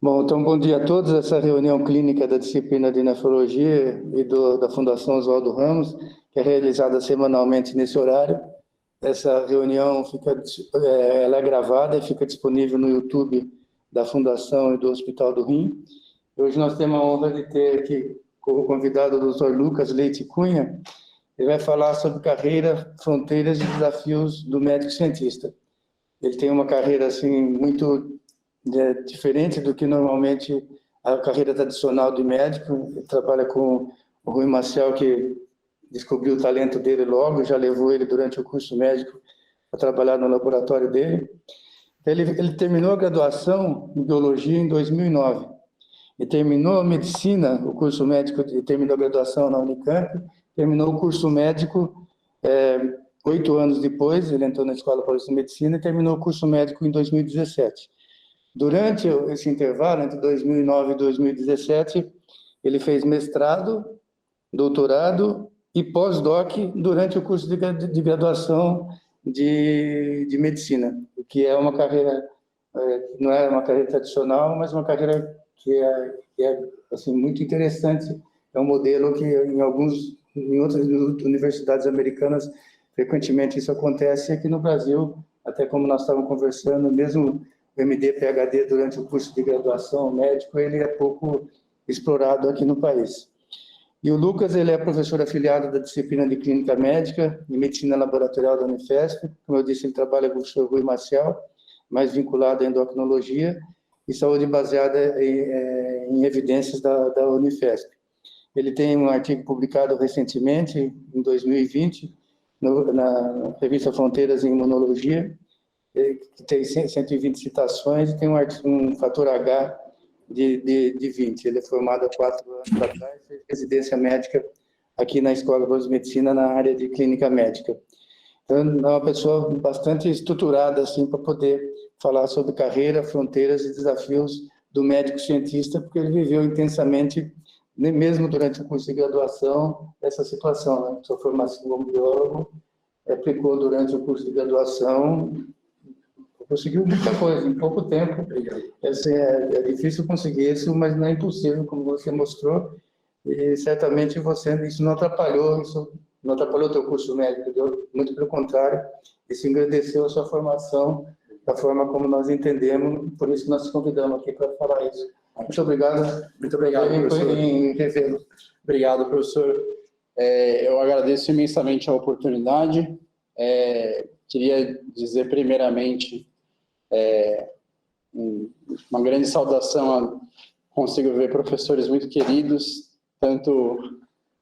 Bom, então, bom dia a todos. Essa reunião clínica da disciplina de nefrologia e da Fundação Oswaldo Ramos, que é realizada semanalmente nesse horário. Essa reunião ela é gravada e fica disponível no YouTube da Fundação e do Hospital do Rim. Hoje nós temos a honra de ter aqui como convidado o Dr. Lucas Leite Cunha. Ele vai falar sobre carreira, fronteiras e desafios do médico cientista. Ele tem uma carreira assim muito diferente do que normalmente a carreira tradicional de médico. Ele trabalha com o Rui Maciel, que descobriu o talento dele logo, já levou ele durante o curso médico a trabalhar no laboratório dele. Ele terminou a graduação em biologia em 2009 e terminou a medicina, o curso médico, terminou a graduação na Unicamp, terminou o curso médico 8 anos depois. Ele entrou na Escola Paulista de Medicina e terminou o curso médico em 2017. Durante esse intervalo, entre 2009 e 2017, ele fez mestrado, doutorado e pós-doc durante o curso de graduação de medicina, que é uma carreira, não é uma carreira tradicional, mas uma carreira que é assim, muito interessante. É um modelo que em outras universidades americanas, frequentemente isso acontece. Aqui no Brasil, até como nós estávamos conversando, mesmo o MD, PhD durante o curso de graduação médico, ele é pouco explorado aqui no país. E o Lucas, ele é professor afiliado da disciplina de Clínica Médica e Medicina Laboratorial da Unifesp. Como eu disse, ele trabalha com o professor Rui Maciel, mais vinculado à endocrinologia e saúde baseada em evidências da Unifesp. Ele tem um artigo publicado recentemente, em 2020, na revista Fronteiras em Imunologia, que tem 120 citações e tem um fator H de 20. Ele é formado há 4 anos atrás, fez residência médica aqui na Escola de Medicina, na área de clínica médica. Então, é uma pessoa bastante estruturada assim, para poder falar sobre carreira, fronteiras e desafios do médico cientista, porque ele viveu intensamente, mesmo durante o curso de graduação, essa situação. Né? Sua formação como biólogo, aplicou durante o curso de graduação, conseguiu muita coisa em pouco tempo. É difícil conseguir isso, mas não é impossível, como você mostrou. E certamente isso não atrapalhou o teu curso médico, muito pelo contrário, isso engrandeceu a sua formação da forma como nós entendemos. Por isso nós te convidamos aqui para falar isso. Muito obrigado. Muito obrigado, professor. Em revê-lo. Obrigado, professor. Eu agradeço imensamente a oportunidade. Queria dizer primeiramente uma grande saudação. Consigo ver professores muito queridos, tanto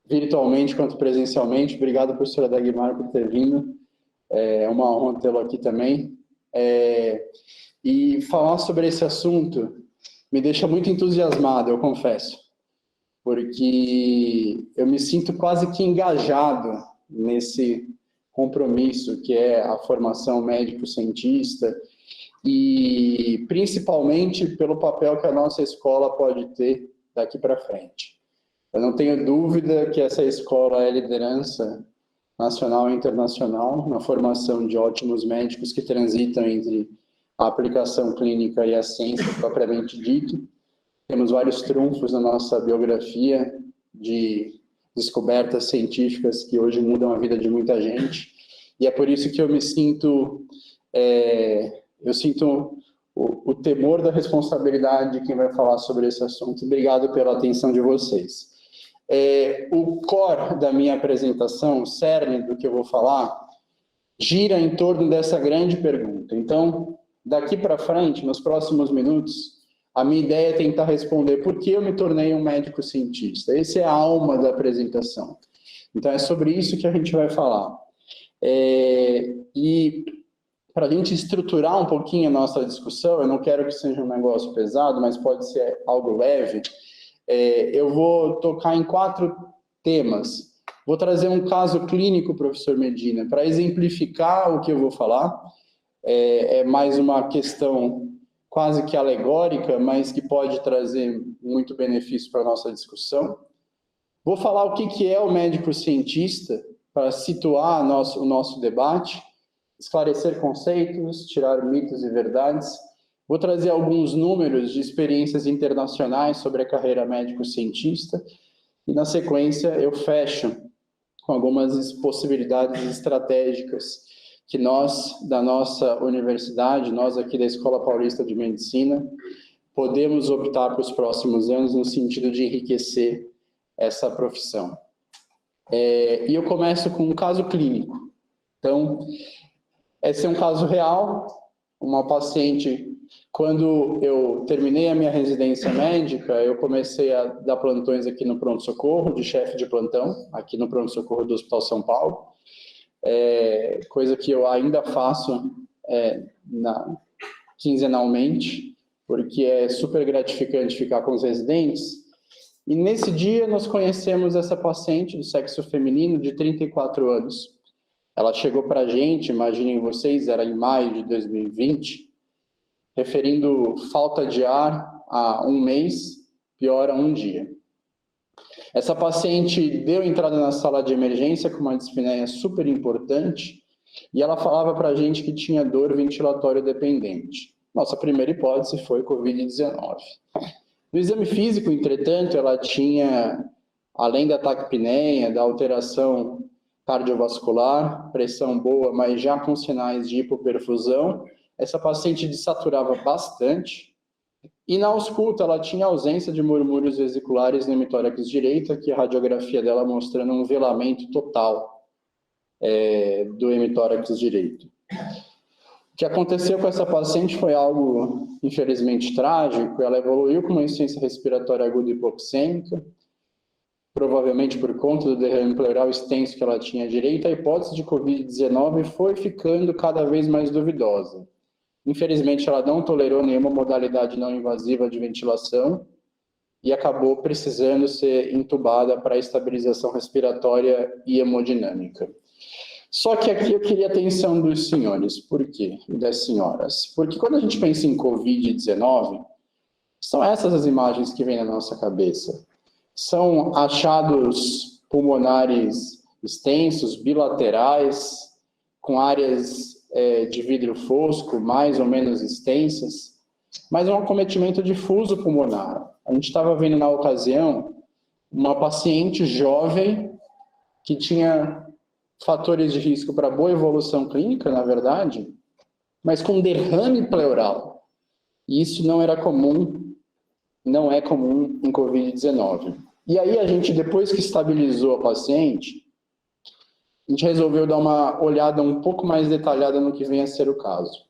virtualmente quanto presencialmente. Obrigado, professora Dagmar, por ter vindo. É uma honra tê-lo aqui também. E falar sobre esse assunto me deixa muito entusiasmado, eu confesso, porque eu me sinto quase que engajado nesse compromisso que é a formação médico-cientista, e principalmente pelo papel que a nossa escola pode ter daqui para frente. Eu não tenho dúvida que essa escola é liderança nacional e internacional na formação de ótimos médicos que transitam entre a aplicação clínica e a ciência propriamente dito. Temos vários trunfos na nossa biografia de descobertas científicas que hoje mudam a vida de muita gente, e é por isso que eu me sinto o temor da responsabilidade de quem vai falar sobre esse assunto. Obrigado pela atenção de vocês. O core da minha apresentação, o cerne do que eu vou falar, gira em torno dessa grande pergunta. Então, daqui para frente, nos próximos minutos, a minha ideia é tentar responder por que eu me tornei um médico cientista. Essa é a alma da apresentação. Então, é sobre isso que a gente vai falar. E para a gente estruturar um pouquinho a nossa discussão, eu não quero que seja um negócio pesado, mas pode ser algo leve, eu vou tocar em 4 temas. Vou trazer um caso clínico, professor Medina, para exemplificar o que eu vou falar. É mais uma questão quase que alegórica, mas que pode trazer muito benefício para a nossa discussão. Vou falar o que é o médico cientista, para situar o nosso debate, esclarecer conceitos, tirar mitos e verdades, Vou trazer alguns números de experiências internacionais sobre a carreira médico-cientista e, na sequência, eu fecho com algumas possibilidades estratégicas que nós, da nossa universidade, nós aqui da Escola Paulista de Medicina, podemos optar para os próximos anos no sentido de enriquecer essa profissão. E eu começo com um caso clínico. Então, esse é um caso real, uma paciente. Quando eu terminei a minha residência médica, eu comecei a dar plantões aqui no pronto-socorro, de chefe de plantão, aqui no pronto-socorro do Hospital São Paulo, coisa que eu ainda faço quinzenalmente, porque é super gratificante ficar com os residentes. E nesse dia nós conhecemos essa paciente do sexo feminino de 34 anos. Ela chegou para a gente, imaginem vocês, era em maio de 2020, referindo falta de ar há um mês, piora um dia. Essa paciente deu entrada na sala de emergência com uma dispneia super importante e ela falava para a gente que tinha dor ventilatório dependente. Nossa primeira hipótese foi Covid-19. No exame físico, entretanto, ela tinha, além da taquipneia, da alteração cardiovascular, pressão boa, mas já com sinais de hipoperfusão. Essa paciente desaturava bastante e na ausculta ela tinha ausência de murmúrios vesiculares no hemitórax direito, que a radiografia dela mostrando um velamento total do hemitórax direito. O que aconteceu com essa paciente foi algo, infelizmente, trágico. Ela evoluiu com uma insuficiência respiratória aguda hipoxêmica, provavelmente por conta do derrame pleural extenso que ela tinha à direita. A hipótese de Covid-19 foi ficando cada vez mais duvidosa. Infelizmente, ela não tolerou nenhuma modalidade não invasiva de ventilação e acabou precisando ser entubada para estabilização respiratória e hemodinâmica. Só que aqui eu queria a atenção dos senhores. Por quê? E das senhoras. Porque quando a gente pensa em Covid-19, são essas as imagens que vêm na nossa cabeça. São achados pulmonares extensos, bilaterais, com áreas de vidro fosco mais ou menos extensas, mas é um acometimento difuso pulmonar. A gente estava vendo na ocasião uma paciente jovem que tinha fatores de risco para boa evolução clínica, na verdade, mas com derrame pleural. E isso não era comum, não é comum em Covid-19. E aí a gente, depois que estabilizou a paciente, a gente resolveu dar uma olhada um pouco mais detalhada no que vem a ser o caso.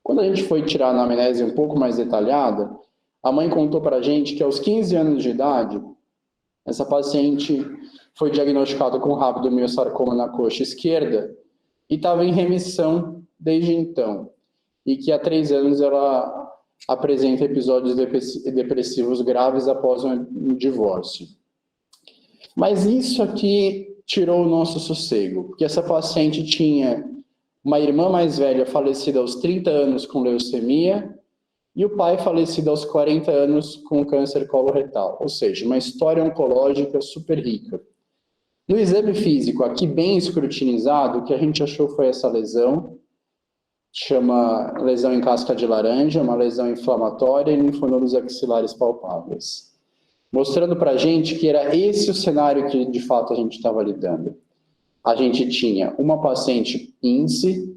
Quando a gente foi tirar a anamnese um pouco mais detalhada, a mãe contou para a gente que aos 15 anos de idade, essa paciente foi diagnosticada com rabdomiossarcoma na coxa esquerda e estava em remissão desde então. E que há 3 anos ela apresenta episódios depressivos graves após um divórcio. Mas isso aqui tirou o nosso sossego, porque essa paciente tinha uma irmã mais velha falecida aos 30 anos com leucemia e o pai falecido aos 40 anos com câncer coloretal, ou seja, uma história oncológica super rica. No exame físico, aqui bem escrutinizado, o que a gente achou foi essa lesão, chama lesão em casca de laranja, uma lesão inflamatória e linfonodos axilares palpáveis, mostrando para a gente que era esse o cenário que de fato a gente estava lidando. A gente tinha uma paciente índice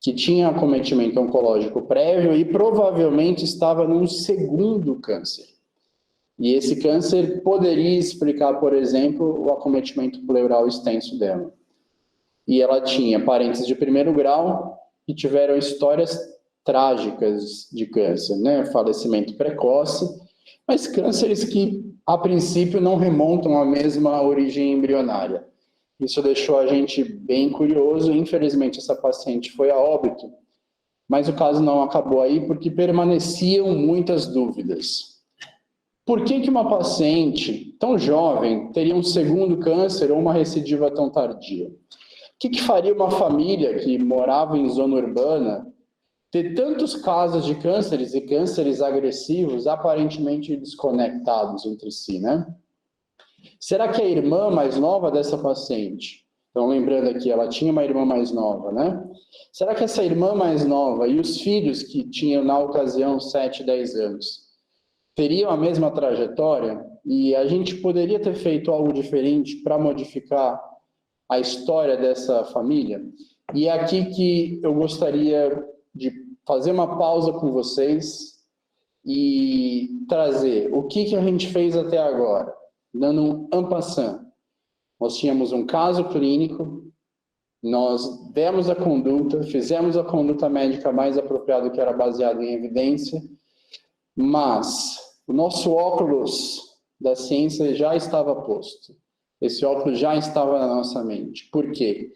que tinha acometimento oncológico prévio e provavelmente estava num segundo câncer. E esse câncer poderia explicar, por exemplo, o acometimento pleural extenso dela. E ela tinha parentes de primeiro grau que tiveram histórias trágicas de câncer, né? Falecimento precoce, mas cânceres que, a princípio, não remontam à mesma origem embrionária. Isso deixou a gente bem curioso. Infelizmente, essa paciente foi a óbito, mas o caso não acabou aí porque permaneciam muitas dúvidas. Por que uma paciente tão jovem teria um segundo câncer ou uma recidiva tão tardia? O que faria uma família que morava em zona urbana ter tantos casos de cânceres e cânceres agressivos aparentemente desconectados entre si, né? Será que a irmã mais nova dessa paciente Então, lembrando aqui, ela tinha uma irmã mais nova, né? Será que essa irmã mais nova e os filhos que tinham, na ocasião, 7, 10 anos, teriam a mesma trajetória? E a gente poderia ter feito algo diferente para modificar a história dessa família? E é aqui que eu gostaria de fazer uma pausa com vocês e trazer o que a gente fez até agora, dando um en passant. Nós tínhamos um caso clínico, nós demos a conduta, fizemos a conduta médica mais apropriada, que era baseada em evidência, mas o nosso óculos da ciência já estava posto. Esse óculos já estava na nossa mente. Por quê?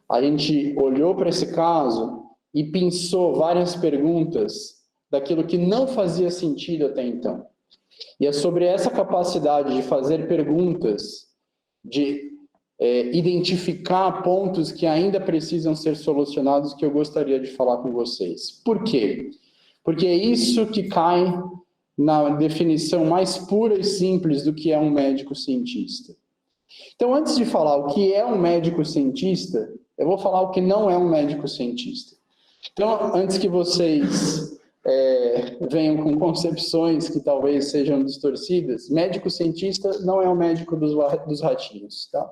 A gente olhou para esse caso e pensou várias perguntas daquilo que não fazia sentido até então. E é sobre essa capacidade de fazer perguntas, de identificar pontos que ainda precisam ser solucionados, que eu gostaria de falar com vocês. Por quê? Porque é isso que cai na definição mais pura e simples do que é um médico cientista. Então, antes de falar o que é um médico cientista, eu vou falar o que não é um médico cientista. Então, antes que vocês venham com concepções que talvez sejam distorcidas, médico cientista não é um médico dos ratinhos, tá?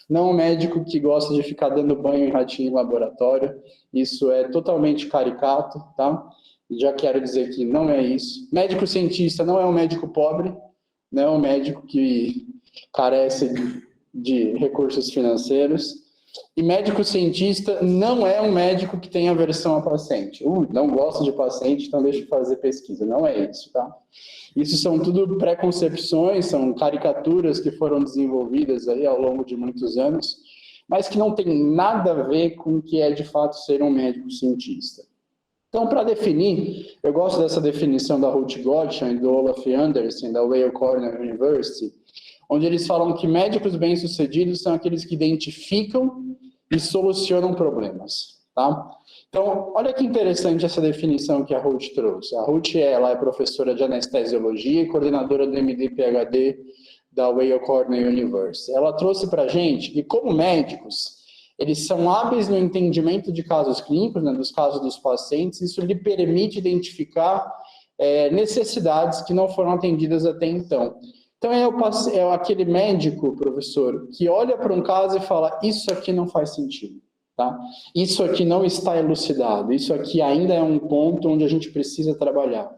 Não é um médico que gosta de ficar dando banho em ratinho em laboratório. Isso é totalmente caricato, tá? Já quero dizer que não é isso. Médico cientista não é um médico pobre, não é um médico que carece de recursos financeiros. E médico cientista não é um médico que tem aversão a paciente. Não gosta de paciente, então deixa eu fazer pesquisa. Não é isso, tá? Isso são tudo preconcepções, são caricaturas que foram desenvolvidas aí ao longo de muitos anos, mas que não tem nada a ver com o que é de fato ser um médico cientista. Então, para definir, eu gosto dessa definição da Ruth Godcham e do Olaf Andersen, da Weill Cornell University, onde eles falam que médicos bem-sucedidos são aqueles que identificam e solucionam problemas, tá? Então, olha que interessante essa definição que a Ruth trouxe. A Ruth, ela é professora de anestesiologia e coordenadora do MD-PhD da Weill Cornell University. Ela trouxe para a gente que, como médicos, eles são hábeis no entendimento de casos clínicos, né, dos casos dos pacientes. Isso lhe permite identificar necessidades que não foram atendidas até então. Então, é aquele médico, professor, que olha para um caso e fala, isso aqui não faz sentido, tá? Isso aqui não está elucidado, isso aqui ainda é um ponto onde a gente precisa trabalhar.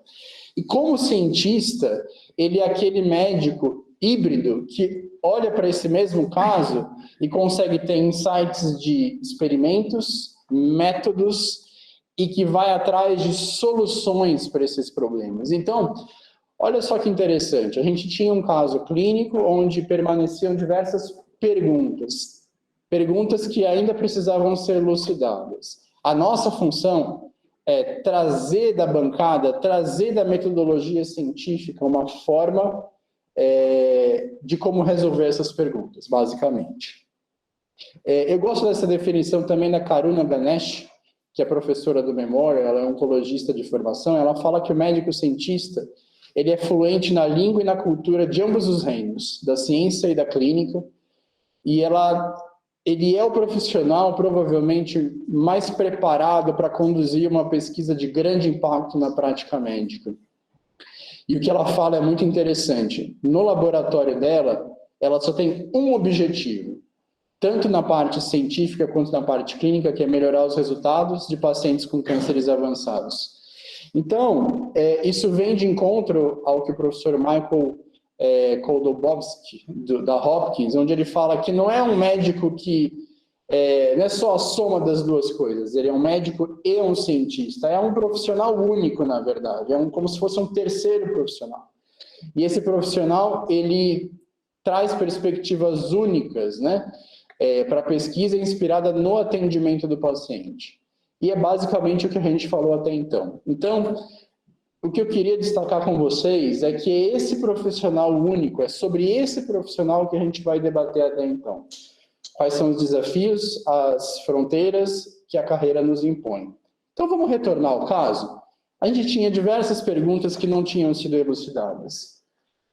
E como cientista, ele é aquele médico híbrido que olha para esse mesmo caso e consegue ter insights de experimentos, métodos e que vai atrás de soluções para esses problemas. Então, olha só que interessante, a gente tinha um caso clínico onde permaneciam diversas perguntas que ainda precisavam ser elucidadas. A nossa função é trazer da bancada, trazer da metodologia científica uma forma de como resolver essas perguntas, basicamente. Eu gosto dessa definição também da Karuna Ganesh, que é professora do Memorial, ela é oncologista de formação. Ela fala que o médico cientista ele é fluente na língua e na cultura de ambos os reinos, da ciência e da clínica, e ele é o profissional provavelmente mais preparado para conduzir uma pesquisa de grande impacto na prática médica. E o que ela fala é muito interessante. No laboratório dela, ela só tem um objetivo, tanto na parte científica quanto na parte clínica, que é melhorar os resultados de pacientes com cânceres avançados. Então, isso vem de encontro ao que o professor Michael Koldobowski, da Hopkins, onde ele fala que não é um médico que não é só a soma das duas coisas, ele é um médico e um cientista, é um profissional único, na verdade, como se fosse um terceiro profissional. E esse profissional, ele traz perspectivas únicas, né, para a pesquisa inspirada no atendimento do paciente. E é basicamente o que a gente falou até então. Então, o que eu queria destacar com vocês é que esse profissional único, é sobre esse profissional que a gente vai debater até então. Quais são os desafios, as fronteiras que a carreira nos impõe. Então, vamos retornar ao caso? A gente tinha diversas perguntas que não tinham sido elucidadas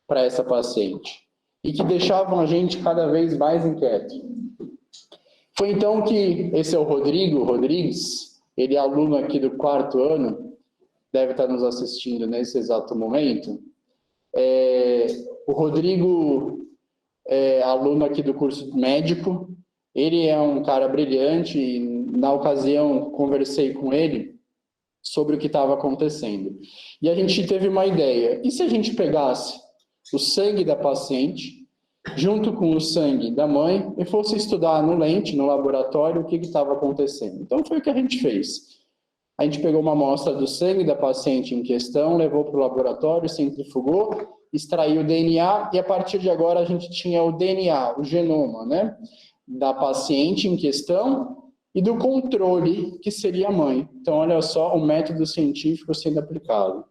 para essa paciente e que deixavam a gente cada vez mais inquieto. Foi então que esse é o Rodrigo Rodrigues, ele é aluno aqui do 4º ano, deve estar nos assistindo nesse exato momento. O Rodrigo é aluno aqui do curso médico, ele é um cara brilhante e, na ocasião, conversei com ele sobre o que estava acontecendo. E a gente teve uma ideia, e se a gente pegasse o sangue da paciente, junto com o sangue da mãe, e fosse estudar no lente, no laboratório, o que estava acontecendo? Então foi o que a gente fez. A gente pegou uma amostra do sangue da paciente em questão, levou para o laboratório, centrifugou, extraiu o DNA, e a partir de agora a gente tinha o DNA, o genoma, né, da paciente em questão e do controle, que seria a mãe. Então, olha só o método científico sendo aplicado.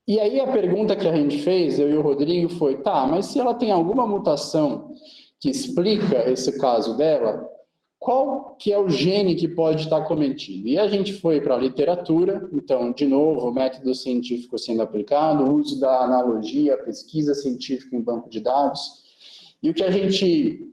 E aí a pergunta que a gente fez, eu e o Rodrigo, foi, tá, mas se ela tem alguma mutação que explica esse caso dela, qual que é o gene que pode estar cometido? E a gente foi para a literatura, então, de novo, o método científico sendo aplicado, o uso da analogia, a pesquisa científica em banco de dados, e o que a gente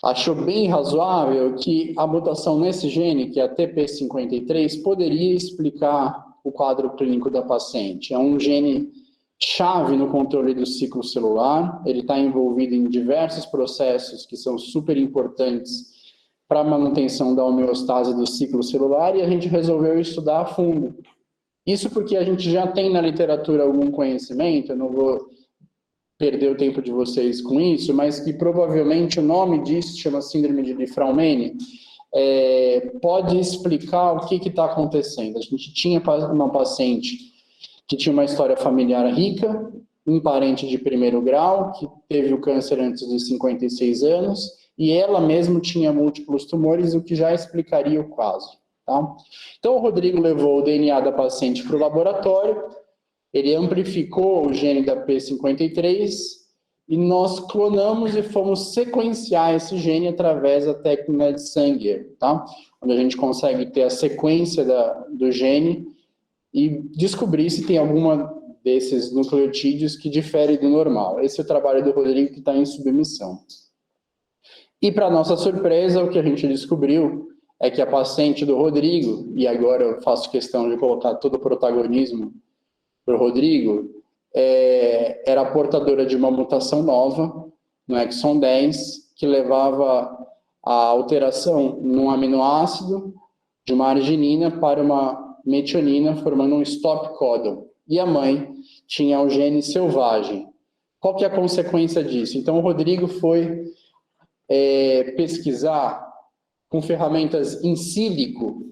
achou bem razoável que a mutação nesse gene, que é a TP53, poderia explicar o quadro clínico da paciente. É um gene chave no controle do ciclo celular, ele está envolvido em diversos processos que são super importantes para a manutenção da homeostase do ciclo celular, e a gente resolveu estudar a fundo. Isso porque a gente já tem na literatura algum conhecimento, eu não vou perder o tempo de vocês com isso, mas que provavelmente o nome disso chama síndrome de Li-Fraumeni, pode explicar o que está acontecendo. A gente tinha uma paciente que tinha uma história familiar rica, um parente de 1º grau, que teve o câncer antes dos 56 anos, e ela mesma tinha múltiplos tumores, o que já explicaria o caso. Tá? Então, o Rodrigo levou o DNA da paciente para o laboratório, ele amplificou o gene da P53, e nós clonamos e fomos sequenciar esse gene através da técnica de Sanger, tá? Onde a gente consegue ter a sequência do gene e descobrir se tem alguma desses nucleotídeos que difere do normal. Esse é o trabalho do Rodrigo, que está em submissão. E, para nossa surpresa, o que a gente descobriu é que a paciente do Rodrigo, e agora eu faço questão de colocar todo o protagonismo para o Rodrigo, era portadora de uma mutação nova no exon 10, que levava a alteração num aminoácido de uma arginina para uma metionina, formando um stop codon. E a mãe tinha o gene selvagem. Qual que é a consequência disso? Então, o Rodrigo foi pesquisar com ferramentas in silico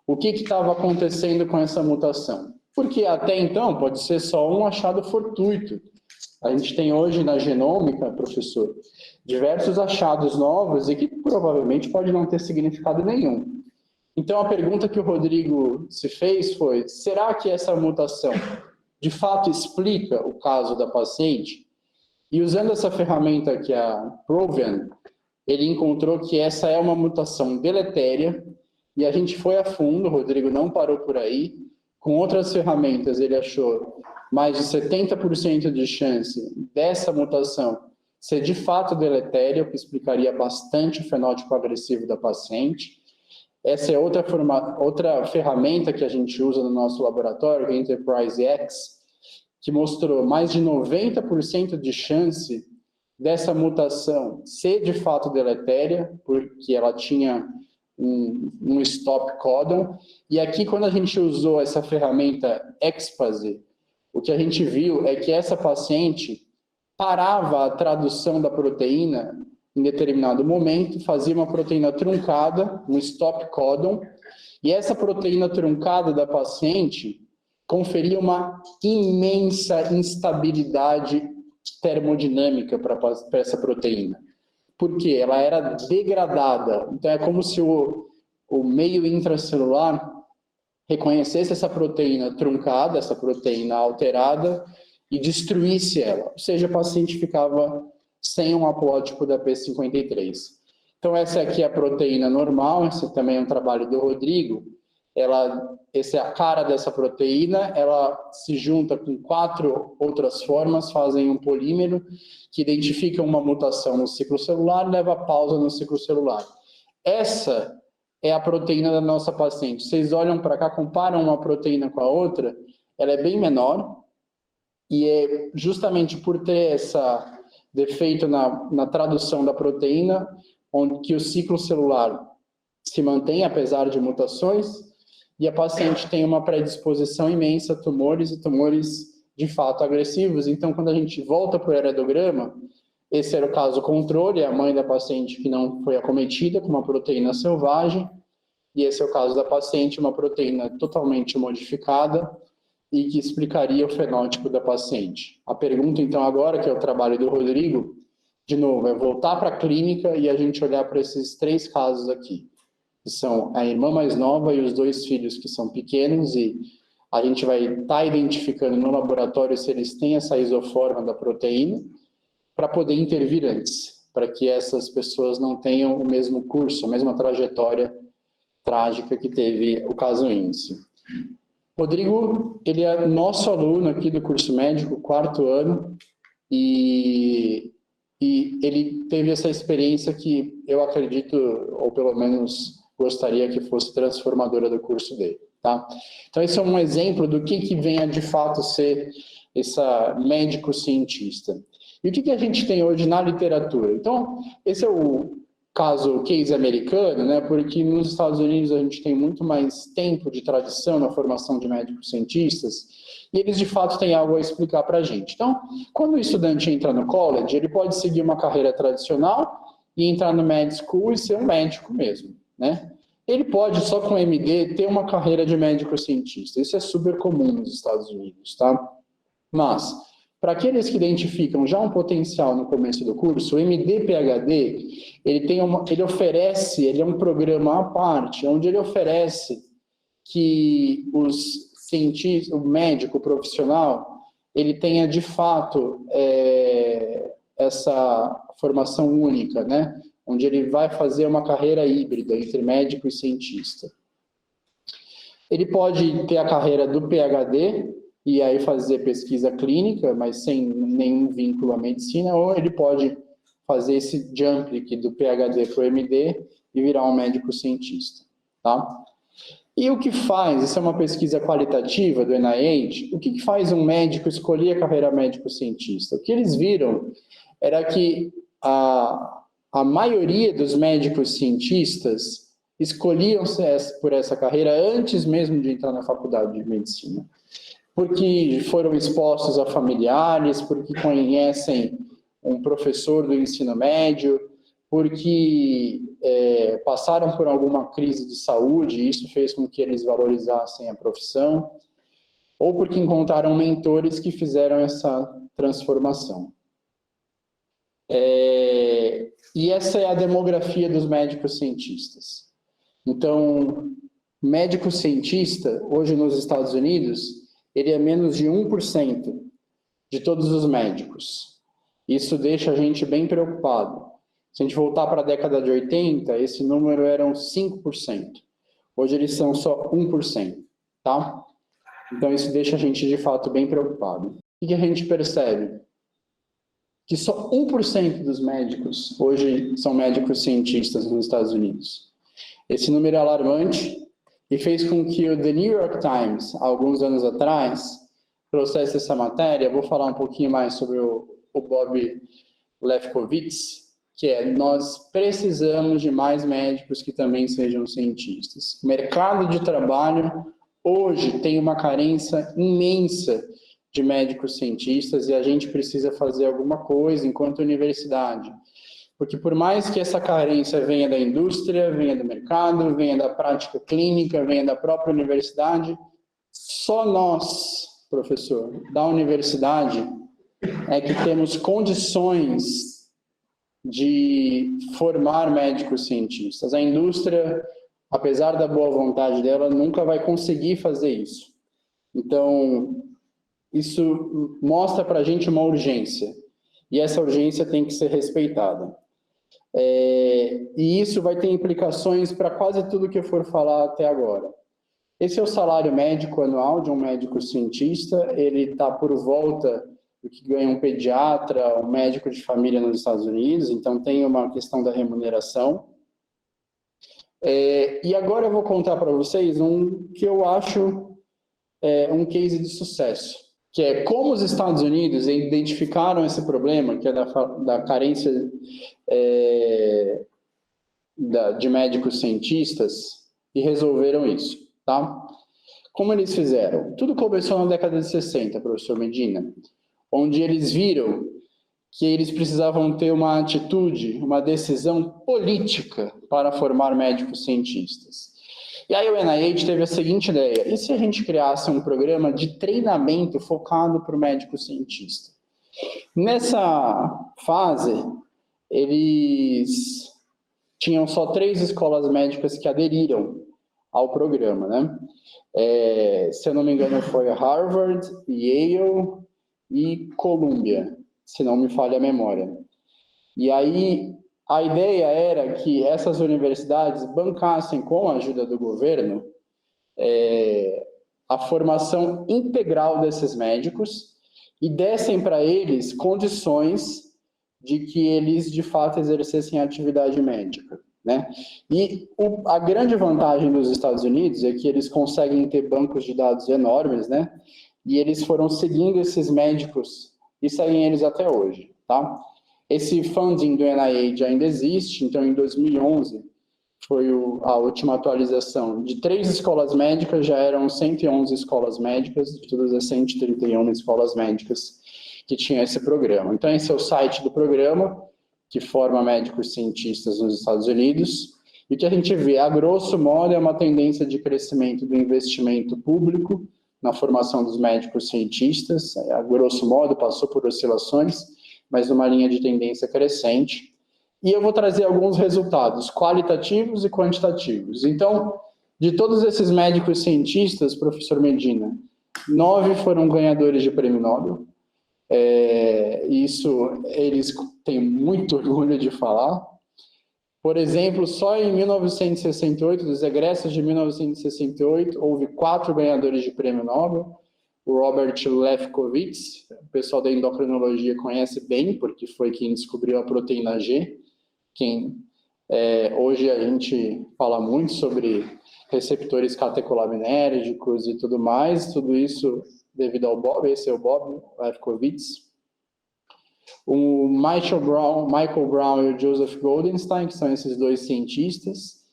o que estava acontecendo com essa mutação. Porque até então pode ser só um achado fortuito. A gente tem hoje na genômica, professor, diversos achados novos e que provavelmente pode não ter significado nenhum. Então a pergunta que o Rodrigo se fez foi, será que essa mutação de fato explica o caso da paciente? E usando essa ferramenta que é a Proven, ele encontrou que essa é uma mutação deletéria e a gente foi a fundo, o Rodrigo não parou por aí. Com outras ferramentas, ele achou mais de 70% de chance dessa mutação ser de fato deletéria, o que explicaria bastante o fenótipo agressivo da paciente. Essa é outra ferramenta que a gente usa no nosso laboratório, a Enterprise X, que mostrou mais de 90% de chance dessa mutação ser de fato deletéria, porque ela tinha um stop codon, e aqui quando a gente usou essa ferramenta ExPASE, o que a gente viu é que essa paciente parava a tradução da proteína em determinado momento, fazia uma proteína truncada, um stop codon, e essa proteína truncada da paciente conferia uma imensa instabilidade termodinâmica para essa proteína. Porque ela era degradada. Então, é como se o meio intracelular reconhecesse essa proteína truncada, essa proteína alterada, e destruísse ela. Ou seja, o paciente ficava sem um haplótipo da P53. Então, essa aqui é a proteína normal, esse também é um trabalho do Rodrigo, essa é a cara dessa proteína, ela se junta com 4 outras formas, fazem um polímero que identifica uma mutação no ciclo celular e leva a pausa no ciclo celular. Essa é a proteína da nossa paciente. Vocês olham para cá, comparam uma proteína com a outra, ela é bem menor, e é justamente por ter esse defeito na tradução da proteína, onde que o ciclo celular se mantém apesar de mutações, e a paciente tem uma predisposição imensa a tumores, e tumores de fato agressivos. Então, quando a gente volta para o heredograma, esse era o caso controle, a mãe da paciente que não foi acometida com uma proteína selvagem, e esse é o caso da paciente, uma proteína totalmente modificada, e que explicaria o fenótipo da paciente. A pergunta, então, agora, que é o trabalho do Rodrigo, de novo, é voltar para a clínica e a gente olhar para esses 3 casos aqui, que são a irmã mais nova e os 2 filhos que são pequenos, e a gente vai estar identificando no laboratório se eles têm essa isoforma da proteína, para poder intervir antes, para que essas pessoas não tenham o mesmo curso, a mesma trajetória trágica que teve o caso Índice. Rodrigo, ele é nosso aluno aqui do curso médico, 4º ano, e ele teve essa experiência que eu acredito, ou pelo menos gostaria que fosse transformadora do curso dele, tá? Então, esse é um exemplo do que vem a de fato ser essa médico-cientista. E o que a gente tem hoje na literatura? Então, esse é o caso case americano, né? Porque nos Estados Unidos a gente tem muito mais tempo de tradição na formação de médicos cientistas, e eles de fato têm algo a explicar para a gente. Então, quando o estudante entra no college, ele pode seguir uma carreira tradicional e entrar no med school e ser um médico mesmo, né? Ele pode, só com MD, ter uma carreira de médico cientista. Isso é super comum nos Estados Unidos, tá? Mas, para aqueles que identificam já um potencial no começo do curso, o MD-PhD, ele é um programa à parte, onde ele oferece que os cientistas, o médico profissional, ele tenha de fato essa formação única, né? Onde ele vai fazer uma carreira híbrida entre médico e cientista. Ele pode ter a carreira do PhD, e aí fazer pesquisa clínica, mas sem nenhum vínculo à medicina, ou ele pode fazer esse jump aqui do PhD para o MD e virar um médico cientista, tá? E o que faz, isso é uma pesquisa qualitativa do NIH, o que faz um médico escolher a carreira médico cientista? O que eles viram era que a maioria dos médicos cientistas escolhiam por essa carreira antes mesmo de entrar na faculdade de medicina, porque foram expostos a familiares, porque conhecem um professor do ensino médio, porque passaram por alguma crise de saúde, e isso fez com que eles valorizassem a profissão, ou porque encontraram mentores que fizeram essa transformação. E essa é a demografia dos médicos cientistas. Então, médico cientista, hoje nos Estados Unidos, ele é menos de 1% de todos os médicos. Isso deixa a gente bem preocupado. Se a gente voltar para a década de 80, esse número eram 5%. Hoje eles são só 1%, tá? Então isso deixa a gente de fato bem preocupado. O que a gente percebe? Que só 1% dos médicos hoje são médicos cientistas nos Estados Unidos. Esse número é alarmante, e fez com que o The New York Times, alguns anos atrás, trouxesse essa matéria. Vou falar um pouquinho mais sobre o Bob Lefkowitz, que nós precisamos de mais médicos que também sejam cientistas. O mercado de trabalho hoje tem uma carência imensa de médicos cientistas, e a gente precisa fazer alguma coisa enquanto universidade. Porque por mais que essa carência venha da indústria, venha do mercado, venha da prática clínica, venha da própria universidade, só nós, professor, da universidade, é que temos condições de formar médicos cientistas. A indústria, apesar da boa vontade dela, nunca vai conseguir fazer isso. Então, isso mostra para a gente uma urgência, e essa urgência tem que ser respeitada. E isso vai ter implicações para quase tudo que eu for falar até agora. Esse é o salário médico anual de um médico cientista, ele está por volta do que ganha um pediatra, um médico de família nos Estados Unidos, então tem uma questão da remuneração. E agora eu vou contar para vocês um que eu acho um case de sucesso, que é como os Estados Unidos identificaram esse problema, que é da carência de médicos cientistas, e resolveram isso, tá? Como eles fizeram? Tudo começou na década de 60, professor Medina, onde eles viram que eles precisavam ter uma atitude, uma decisão política para formar médicos cientistas. E aí o NIH teve a seguinte ideia: e se a gente criasse um programa de treinamento focado para o médico cientista? Nessa fase, eles tinham só 3 escolas médicas que aderiram ao programa, né? Se eu não me engano, foi Harvard, Yale e Columbia, se não me falha a memória. E aí a ideia era que essas universidades bancassem, com a ajuda do governo, a formação integral desses médicos e dessem para eles condições de que eles, de fato, exercessem a atividade médica, né? E a grande vantagem dos Estados Unidos é que eles conseguem ter bancos de dados enormes, né? E eles foram seguindo esses médicos e seguem eles até hoje, tá? Esse funding do NIH ainda existe, então em 2011 foi a última atualização. De 3 escolas médicas já eram 111 escolas médicas, de todas as 131 escolas médicas que tinham esse programa. Então esse é o site do programa, que forma médicos cientistas nos Estados Unidos, e o que a gente vê, a grosso modo, é uma tendência de crescimento do investimento público na formação dos médicos cientistas, a grosso modo, passou por oscilações, mas numa linha de tendência crescente. E eu vou trazer alguns resultados qualitativos e quantitativos. Então, de todos esses médicos cientistas, professor Medina, 9 foram ganhadores de prêmio Nobel. Isso eles têm muito orgulho de falar. Por exemplo, só em 1968, dos egressos de 1968, houve 4 ganhadores de prêmio Nobel. O Robert Lefkowitz, o pessoal da endocrinologia conhece bem, porque foi quem descobriu a proteína G. Hoje a gente fala muito sobre receptores catecolaminérgicos e tudo mais, tudo isso devido ao Bob, esse é o Bob Lefkowitz. O Michael Brown e o Joseph Goldenstein, que são esses 2 cientistas,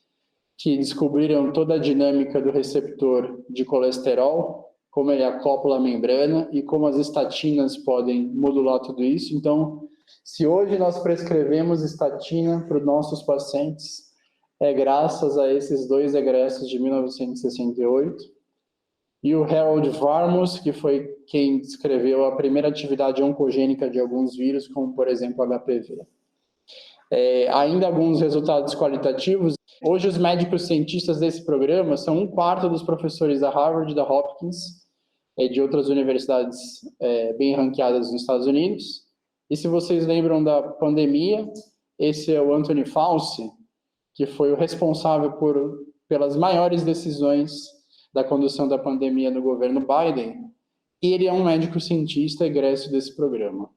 que descobriram toda a dinâmica do receptor de colesterol, como ele acopla a membrana e como as estatinas podem modular tudo isso. Então, se hoje nós prescrevemos estatina para os nossos pacientes, é graças a esses 2 egressos de 1968. E o Harold Varmus, que foi quem descreveu a primeira atividade oncogênica de alguns vírus, como, por exemplo, HPV. Ainda alguns resultados qualitativos. Hoje, os médicos cientistas desse programa são 1/4 dos professores da Harvard, da Hopkins, e de outras universidades bem ranqueadas nos Estados Unidos. E se vocês lembram da pandemia, esse é o Anthony Fauci, que foi o responsável pelas maiores decisões da condução da pandemia no governo Biden, e ele é um médico cientista egresso desse programa.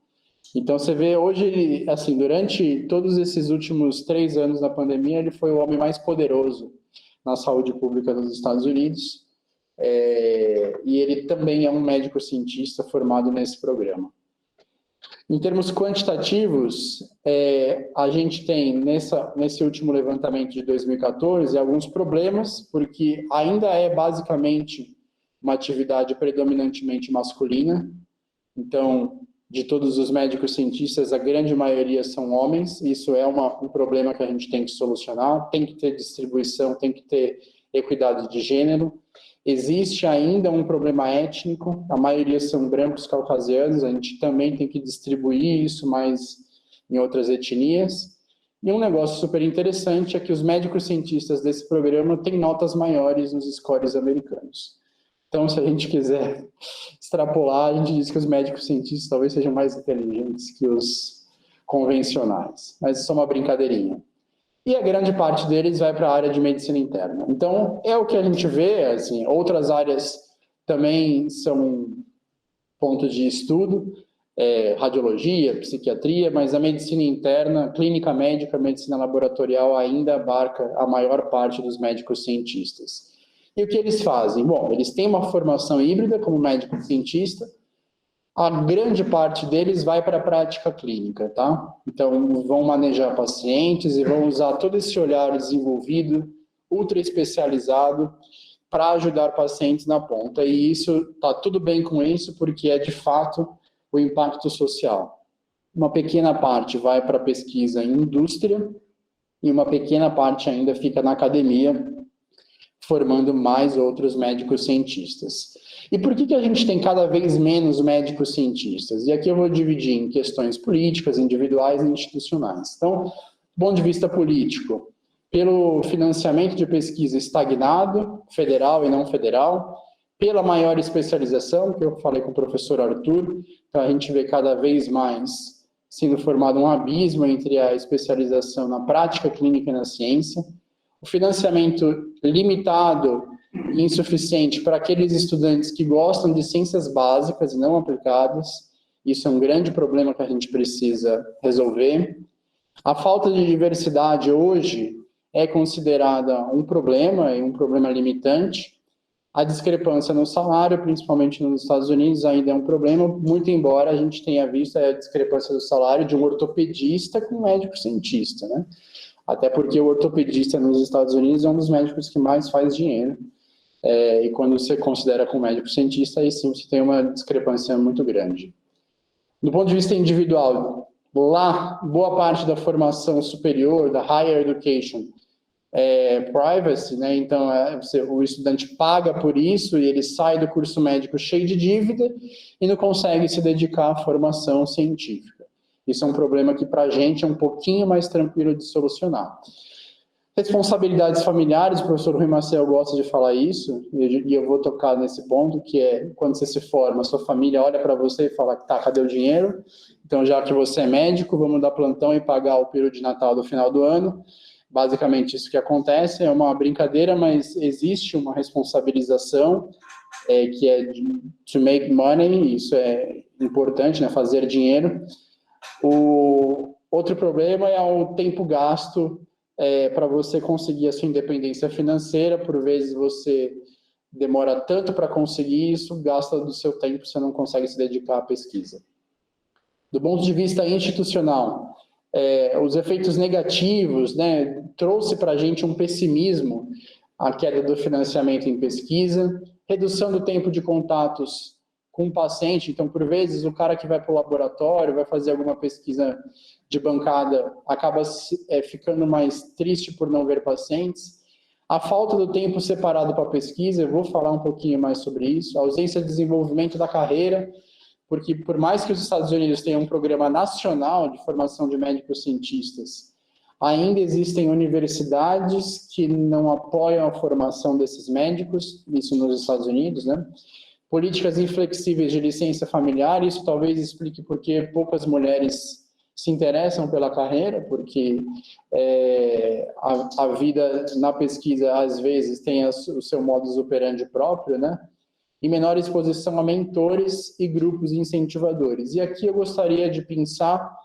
Então, você vê hoje, assim, durante todos esses últimos 3 anos da pandemia, ele foi o homem mais poderoso na saúde pública dos Estados Unidos, e ele também é um médico cientista formado nesse programa. Em termos quantitativos, a gente tem, nesse último levantamento de 2014, alguns problemas, porque ainda é basicamente uma atividade predominantemente masculina. Então, de todos os médicos cientistas, a grande maioria são homens. Isso é um problema que a gente tem que solucionar. Tem que ter distribuição, tem que ter equidade de gênero. Existe ainda um problema étnico, a maioria são brancos caucasianos, a gente também tem que distribuir isso mais em outras etnias. E um negócio super interessante é que os médicos cientistas desse programa têm notas maiores nos scores americanos. Então, se a gente quiser extrapolar, a gente diz que os médicos cientistas talvez sejam mais inteligentes que os convencionais. Mas isso é uma brincadeirinha. e a grande parte deles vai para a área de medicina interna. Então, é o que a gente vê, assim, outras áreas também são pontos de estudo, radiologia, psiquiatria, mas a medicina interna, clínica médica, medicina laboratorial ainda abarca a maior parte dos médicos cientistas. E o que eles fazem? Bom, eles têm uma formação híbrida como médico cientista, a grande parte deles vai para a prática clínica, tá? Então, vão manejar pacientes e vão usar todo esse olhar desenvolvido, ultra especializado, para ajudar pacientes na ponta. E isso, tá tudo bem com isso, porque é, de fato, o impacto social. Uma pequena parte vai para a pesquisa em indústria e uma pequena parte ainda fica na academia, formando mais outros médicos cientistas. E por que a gente tem cada vez menos médicos cientistas? E aqui eu vou dividir em questões políticas, individuais e institucionais. Então, do ponto de vista político, pelo financiamento de pesquisa estagnado, federal e não federal, pela maior especialização, que eu falei com o professor Arthur, então a gente vê cada vez mais sendo formado um abismo entre a especialização na prática clínica e na ciência, o financiamento limitado e insuficiente para aqueles estudantes que gostam de ciências básicas e não aplicadas, isso é um grande problema que a gente precisa resolver. A falta de diversidade hoje é considerada um problema, e um problema limitante. A discrepância no salário, principalmente nos Estados Unidos, ainda é um problema, muito embora a gente tenha visto a discrepância do salário de um ortopedista com um médico cientista, né? Até porque o ortopedista nos Estados Unidos é um dos médicos que mais faz dinheiro. E quando você considera como médico cientista, aí sim você tem uma discrepância muito grande. Do ponto de vista individual, lá, boa parte da formação superior, da higher education, privacy, né? Então, o estudante paga por isso e ele sai do curso médico cheio de dívida e não consegue se dedicar à formação científica. Isso é um problema que, para a gente, é um pouquinho mais tranquilo de solucionar. Responsabilidades familiares, o professor Rui Maciel gosta de falar isso, e eu vou tocar nesse ponto, que é quando você se forma, sua família olha para você e fala, tá, cadê o dinheiro? Então, já que você é médico, vamos dar plantão e pagar o período de Natal do final do ano. Basicamente, isso que acontece é uma brincadeira, mas existe uma responsabilização que é to make money, isso é importante, né, fazer dinheiro. O outro problema é o tempo gasto para você conseguir a sua independência financeira. Por vezes você demora tanto para conseguir isso, gasta do seu tempo, você não consegue se dedicar à pesquisa. Do ponto de vista institucional, os efeitos negativos, né, trouxe para a gente um pessimismo, a queda do financiamento em pesquisa, redução do tempo de contatos com o paciente. Então, por vezes, o cara que vai para o laboratório, vai fazer alguma pesquisa de bancada, acaba ficando mais triste por não ver pacientes. A falta do tempo separado para a pesquisa, eu vou falar um pouquinho mais sobre isso. A ausência de desenvolvimento da carreira, porque por mais que os Estados Unidos tenham um programa nacional de formação de médicos cientistas, ainda existem universidades que não apoiam a formação desses médicos, isso nos Estados Unidos, né? Políticas inflexíveis de licença familiar, isso talvez explique por que poucas mulheres se interessam pela carreira, porque a vida na pesquisa, às vezes, tem o seu modus operandi próprio, né? E menor exposição a mentores e grupos incentivadores. E aqui eu gostaria de pensar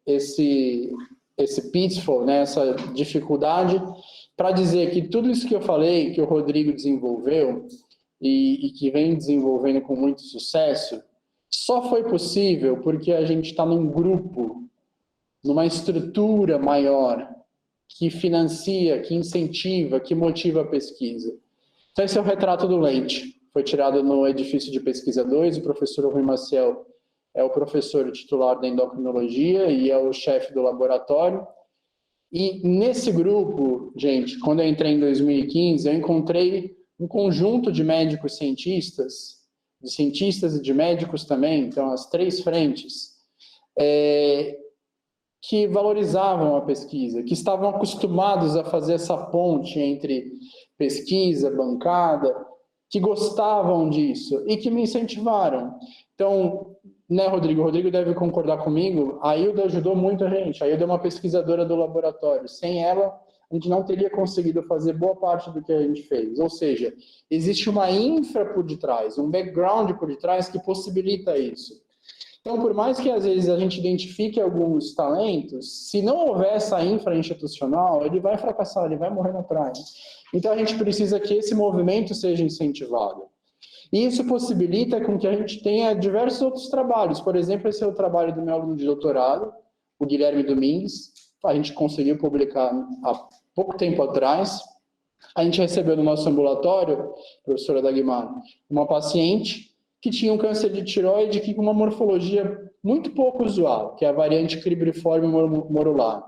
esse pitfall, né, essa dificuldade, para dizer que tudo isso que eu falei, que o Rodrigo desenvolveu e que vem desenvolvendo com muito sucesso, só foi possível porque a gente está num grupo, numa estrutura maior, que financia, que incentiva, que motiva a pesquisa. Então, esse é o retrato do Lente. Foi tirado no edifício de pesquisa 2, o professor Rui Maciel é o professor titular da endocrinologia e é o chefe do laboratório. E nesse grupo, gente, quando eu entrei em 2015, eu encontrei um conjunto de médicos cientistas, de cientistas e de médicos também, então as três frentes, que valorizavam a pesquisa, que estavam acostumados a fazer essa ponte entre pesquisa, bancada, que gostavam disso e que me incentivaram. Então, né, Rodrigo? O Rodrigo deve concordar comigo, a Hilda ajudou muito a gente. A Hilda é uma pesquisadora do laboratório. Sem ela, a gente não teria conseguido fazer boa parte do que a gente fez. Ou seja, existe uma infra por detrás, um background por detrás que possibilita isso. Então, por mais que às vezes a gente identifique alguns talentos, se não houver essa infra institucional, ele vai fracassar, ele vai morrer na praia. Então, a gente precisa que esse movimento seja incentivado. E isso possibilita com que a gente tenha diversos outros trabalhos. Por exemplo, esse é o trabalho do meu aluno de doutorado, o Guilherme Domingues. A gente conseguiu publicar há pouco tempo atrás. A gente recebeu no nosso ambulatório, professora Dagmar, uma paciente que tinha um câncer de tireoide com uma morfologia muito pouco usual, que é a variante cribriforme morular.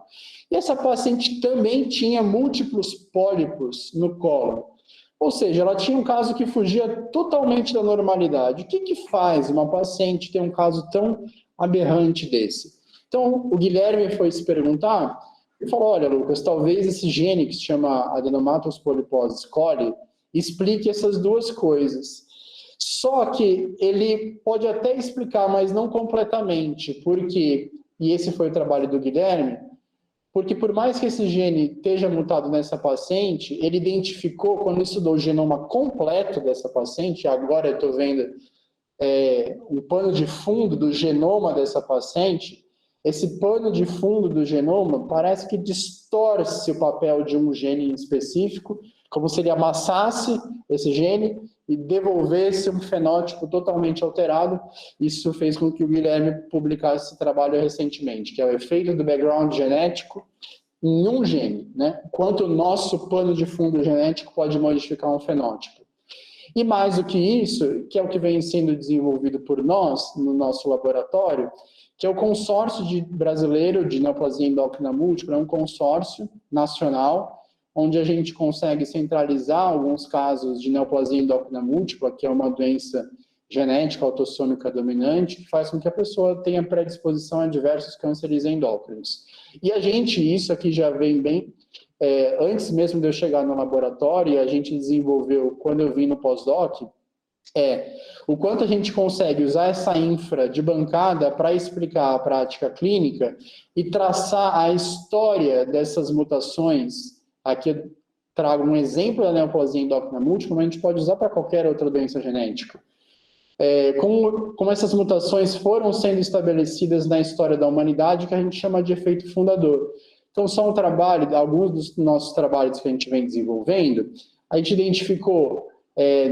E essa paciente também tinha múltiplos pólipos no cólon. Ou seja, ela tinha um caso que fugia totalmente da normalidade. O que faz uma paciente ter um caso tão aberrante desse? Então, o Guilherme foi se perguntar e falou, olha, Lucas, talvez esse gene que se chama Adenomatous polyposis coli explique essas duas coisas. Só que ele pode até explicar, mas não completamente, porque, e esse foi o trabalho do Guilherme, porque por mais que esse gene esteja mutado nessa paciente, ele identificou, quando estudou o genoma completo dessa paciente, agora eu estou vendo o pano de fundo do genoma dessa paciente, esse pano de fundo do genoma parece que distorce o papel de um gene específico, como se ele amassasse esse gene e devolvesse um fenótipo totalmente alterado. Isso fez com que o Guilherme publicasse esse trabalho recentemente, que é o efeito do background genético em um gene, né? Quanto o nosso pano de fundo genético pode modificar um fenótipo. E mais do que isso, que é o que vem sendo desenvolvido por nós, no nosso laboratório, que é o consórcio brasileiro de neoplasia endócrina múltipla, é um consórcio nacional, onde a gente consegue centralizar alguns casos de neoplasia endócrina múltipla, que é uma doença genética autossômica dominante, que faz com que a pessoa tenha predisposição a diversos cânceres endócrinos. E a gente, isso aqui já vem bem, antes mesmo de eu chegar no laboratório, a gente desenvolveu, quando eu vim no pós-doc, o quanto a gente consegue usar essa infra de bancada para explicar a prática clínica e traçar a história dessas mutações. Aqui eu trago um exemplo da neoplasia endócrina múltipla, mas a gente pode usar para qualquer outra doença genética. Como essas mutações foram sendo estabelecidas na história da humanidade, que a gente chama de efeito fundador. Então, só um trabalho, alguns dos nossos trabalhos que a gente vem desenvolvendo, a gente identificou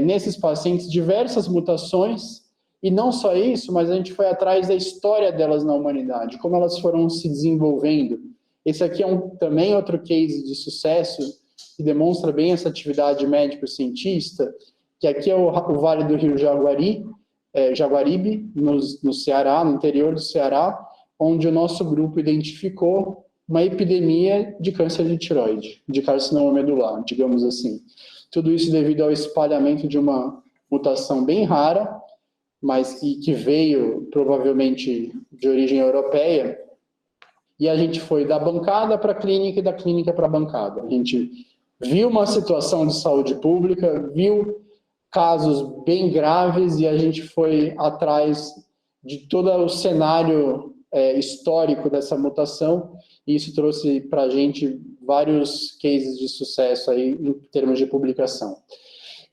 nesses pacientes diversas mutações, e não só isso, mas a gente foi atrás da história delas na humanidade, como elas foram se desenvolvendo. Esse aqui é também outro case de sucesso, que demonstra bem essa atividade médico-cientista, que aqui é o Vale do Rio Jaguaribe, no Ceará, no interior do Ceará, onde o nosso grupo identificou uma epidemia de câncer de tireoide, de carcinoma medular, digamos assim. Tudo isso devido ao espalhamento de uma mutação bem rara, mas que veio provavelmente de origem europeia, e a gente foi da bancada para a clínica e da clínica para a bancada. A gente viu uma situação de saúde pública, viu casos bem graves e a gente foi atrás de todo o cenário histórico dessa mutação, e isso trouxe para a gente vários cases de sucesso aí em termos de publicação.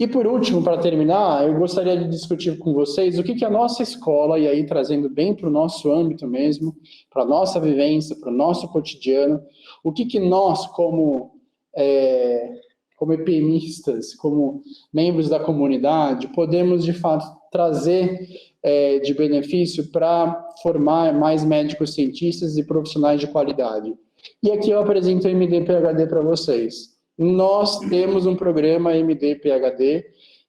E por último, para terminar, eu gostaria de discutir com vocês o que a nossa escola, e aí trazendo bem para o nosso âmbito mesmo, para a nossa vivência, para o nosso cotidiano, o que nós, como EPImistas, como membros da comunidade, podemos de fato trazer de benefício para formar mais médicos cientistas e profissionais de qualidade. E aqui eu apresento o MD-PhD para vocês. Nós temos um programa MD-PhD,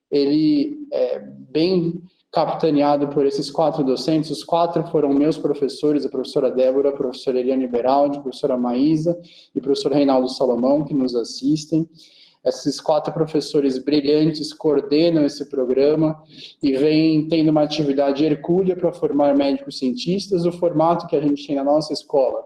ele é bem capitaneado por esses 4 docentes, os 4 foram meus professores, a professora Débora, a professora Eliane Beraldi, a professora Maísa e o professor Reinaldo Salomão, que nos assistem. Esses 4 professores brilhantes coordenam esse programa e vêm tendo uma atividade hercúlea para formar médicos cientistas. O formato que a gente tem na nossa escola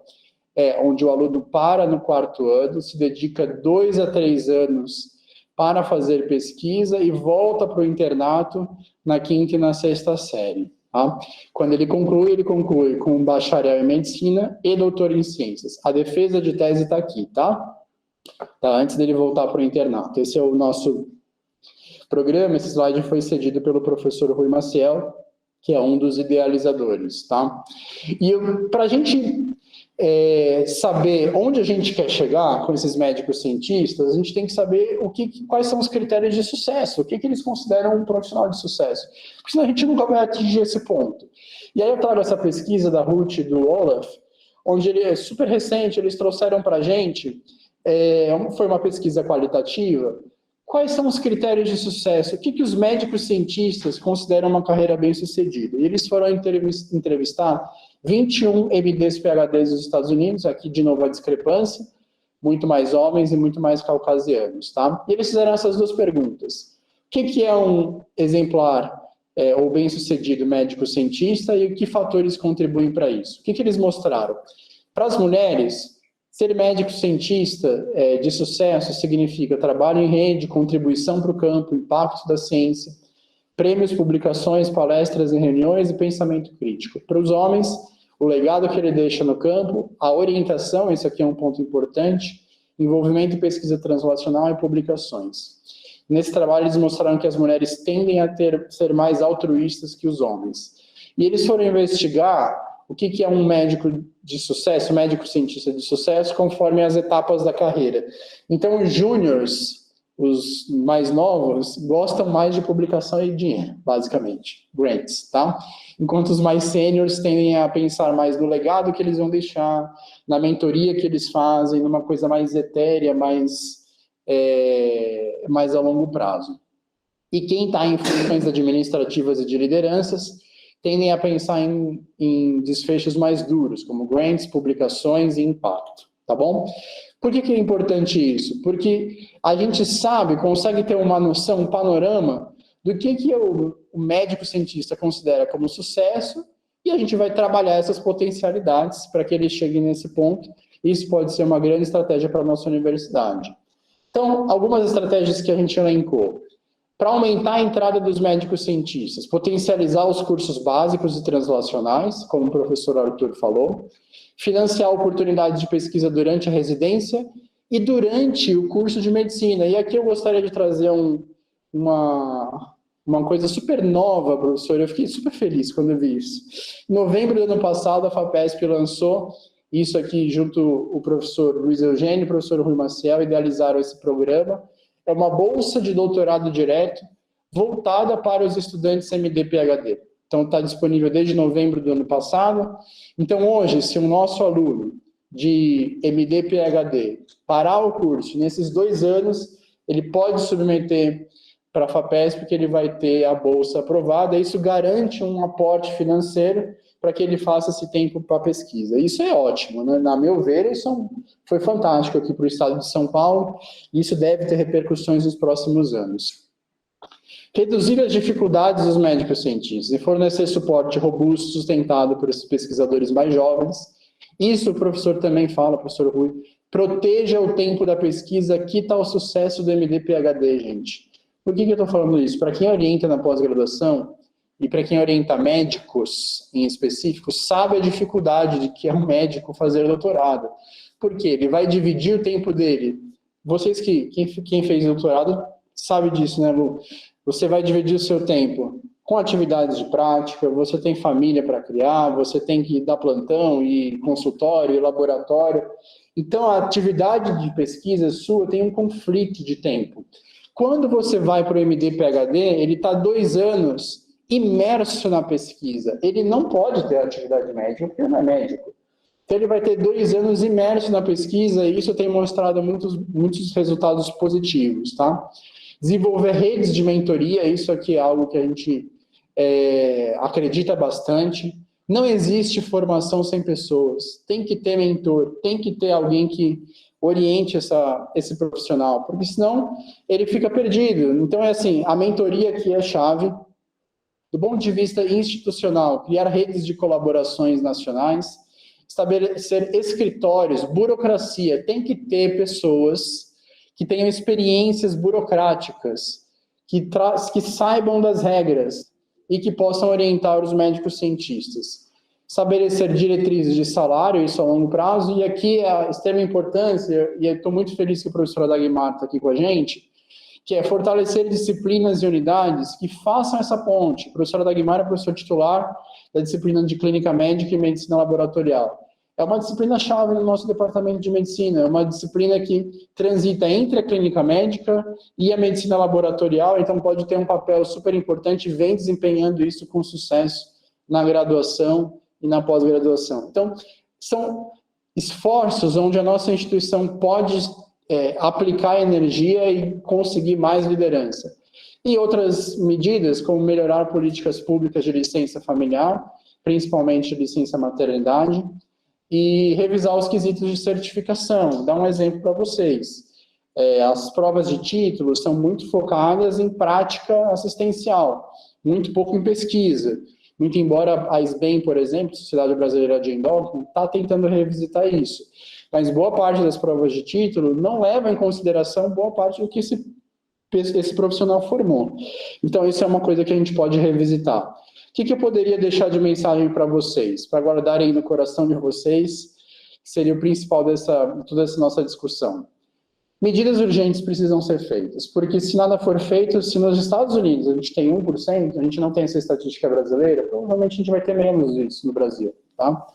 onde o aluno para no 4º ano, se dedica 2 a 3 anos para fazer pesquisa e volta para o internato na 5ª e na 6ª série. Tá? Quando ele conclui com bacharel em medicina e doutor em ciências. A defesa de tese está aqui, tá? Antes dele voltar para o internato. Esse é o nosso programa. Esse slide foi cedido pelo professor Rui Maciel, que é um dos idealizadores, tá? E para a gente saber onde a gente quer chegar com esses médicos cientistas, a gente tem que saber quais são os critérios de sucesso, o que eles consideram um profissional de sucesso, porque senão a gente nunca vai atingir esse ponto. E aí eu trago essa pesquisa da Ruth e do Olaf, onde ele é super recente, eles trouxeram para a gente, foi uma pesquisa qualitativa, quais são os critérios de sucesso, o que os médicos cientistas consideram uma carreira bem-sucedida. E eles foram entrevistar 21 MDs PhDs dos Estados Unidos, aqui de novo a discrepância, muito mais homens e muito mais caucasianos, tá? E eles fizeram essas duas perguntas. O que é um exemplar ou bem-sucedido médico-cientista e que fatores contribuem para isso? O que eles mostraram? Para as mulheres, ser médico-cientista de sucesso significa trabalho em rede, contribuição para o campo, impacto da ciência, prêmios, publicações, palestras e reuniões e pensamento crítico. Para os homens, o legado que ele deixa no campo, a orientação, esse aqui é um ponto importante, envolvimento em pesquisa translacional e publicações. Nesse trabalho, eles mostraram que as mulheres tendem a ser mais altruístas que os homens. E eles foram investigar o que é um médico de sucesso, um médico cientista de sucesso, conforme as etapas da carreira. Então, os júniors, os mais novos, gostam mais de publicação e dinheiro, basicamente, grants, tá? Enquanto os mais sêniores tendem a pensar mais no legado que eles vão deixar, na mentoria que eles fazem, numa coisa mais etérea, mais a longo prazo. E quem está em funções administrativas e de lideranças tendem a pensar em desfechos mais duros, como grants, publicações e impacto, tá bom? Por que é importante isso? Porque a gente consegue ter uma noção, um panorama do que o médico cientista considera como sucesso e a gente vai trabalhar essas potencialidades para que ele chegue nesse ponto. Isso pode ser uma grande estratégia para a nossa universidade. Então, algumas estratégias que a gente elencou. Para aumentar a entrada dos médicos cientistas, potencializar os cursos básicos e translacionais, como o professor Arthur falou, financiar oportunidades de pesquisa durante a residência e durante o curso de medicina. E aqui eu gostaria de trazer uma coisa super nova, professor, eu fiquei super feliz quando eu vi isso. Em novembro do ano passado, a FAPESP lançou isso aqui, junto o professor Luiz Eugênio e o professor Rui Maciel, idealizaram esse programa. É uma bolsa de doutorado direto voltada para os estudantes MD-PhD. Então, está disponível desde novembro do ano passado. Então, hoje, se um nosso aluno de MD-PhD parar o curso, nesses 2 anos, ele pode submeter para a FAPESP, que ele vai ter a bolsa aprovada. Isso garante um aporte financeiro para que ele faça esse tempo para pesquisa. Isso é ótimo, né? Na meu ver, isso foi fantástico aqui para o estado de São Paulo, e isso deve ter repercussões nos próximos anos. Reduzir as dificuldades dos médicos cientistas e fornecer suporte robusto, sustentado por esses pesquisadores mais jovens. Isso o professor também fala, professor Rui, proteja o tempo da pesquisa, aqui está o sucesso do MD-PhD, gente. Por que eu estou falando isso? Para quem orienta na pós-graduação, e para quem orienta médicos em específico, sabe a dificuldade de que é um médico fazer doutorado. Por quê? Ele vai dividir o tempo dele. Vocês quem fez doutorado sabe disso, né, Lu? Você vai dividir o seu tempo com atividades de prática, você tem família para criar, você tem que dar plantão e consultório e laboratório. Então, a atividade de pesquisa sua tem um conflito de tempo. Quando você vai para o MD-PhD, ele está 2 anos imerso na pesquisa. Ele não pode ter atividade médica, porque ele não é médico. Então, ele vai ter 2 anos imerso na pesquisa, e isso tem mostrado muitos resultados positivos, tá? Desenvolver redes de mentoria, isso aqui é algo que a gente acredita bastante. Não existe formação sem pessoas. Tem que ter mentor, tem que ter alguém que oriente esse profissional, porque senão ele fica perdido. Então, a mentoria aqui é a chave. Do ponto de vista institucional, criar redes de colaborações nacionais, estabelecer escritórios, burocracia, tem que ter pessoas que tenham experiências burocráticas, que saibam das regras e que possam orientar os médicos cientistas. Estabelecer diretrizes de salário, isso a longo prazo, e aqui a extrema importância, e eu estou muito feliz que a professora Dagmar está aqui com a gente, que é fortalecer disciplinas e unidades que façam essa ponte. A professora Dagmar é professora titular da disciplina de Clínica Médica e Medicina Laboratorial. É uma disciplina-chave no nosso departamento de medicina, é uma disciplina que transita entre a clínica médica e a medicina laboratorial, então pode ter um papel super importante e vem desempenhando isso com sucesso na graduação e na pós-graduação. Então, são esforços onde a nossa instituição pode aplicar energia e conseguir mais liderança. E outras medidas, como melhorar políticas públicas de licença familiar, principalmente de licença maternidade, e revisar os quesitos de certificação. Vou dar um exemplo para vocês. As provas de título são muito focadas em prática assistencial, muito pouco em pesquisa. Muito embora a SBEM, por exemplo, Sociedade Brasileira de Endócrino, está tentando revisitar isso. Mas boa parte das provas de título não leva em consideração boa parte do que esse profissional formou. Então, isso é uma coisa que a gente pode revisitar. O que eu poderia deixar de mensagem para vocês, para guardarem no coração de vocês, que seria o principal de toda essa nossa discussão? Medidas urgentes precisam ser feitas, porque se nada for feito, se nos Estados Unidos a gente tem 1%, a gente não tem essa estatística brasileira, provavelmente a gente vai ter menos disso no Brasil, tá?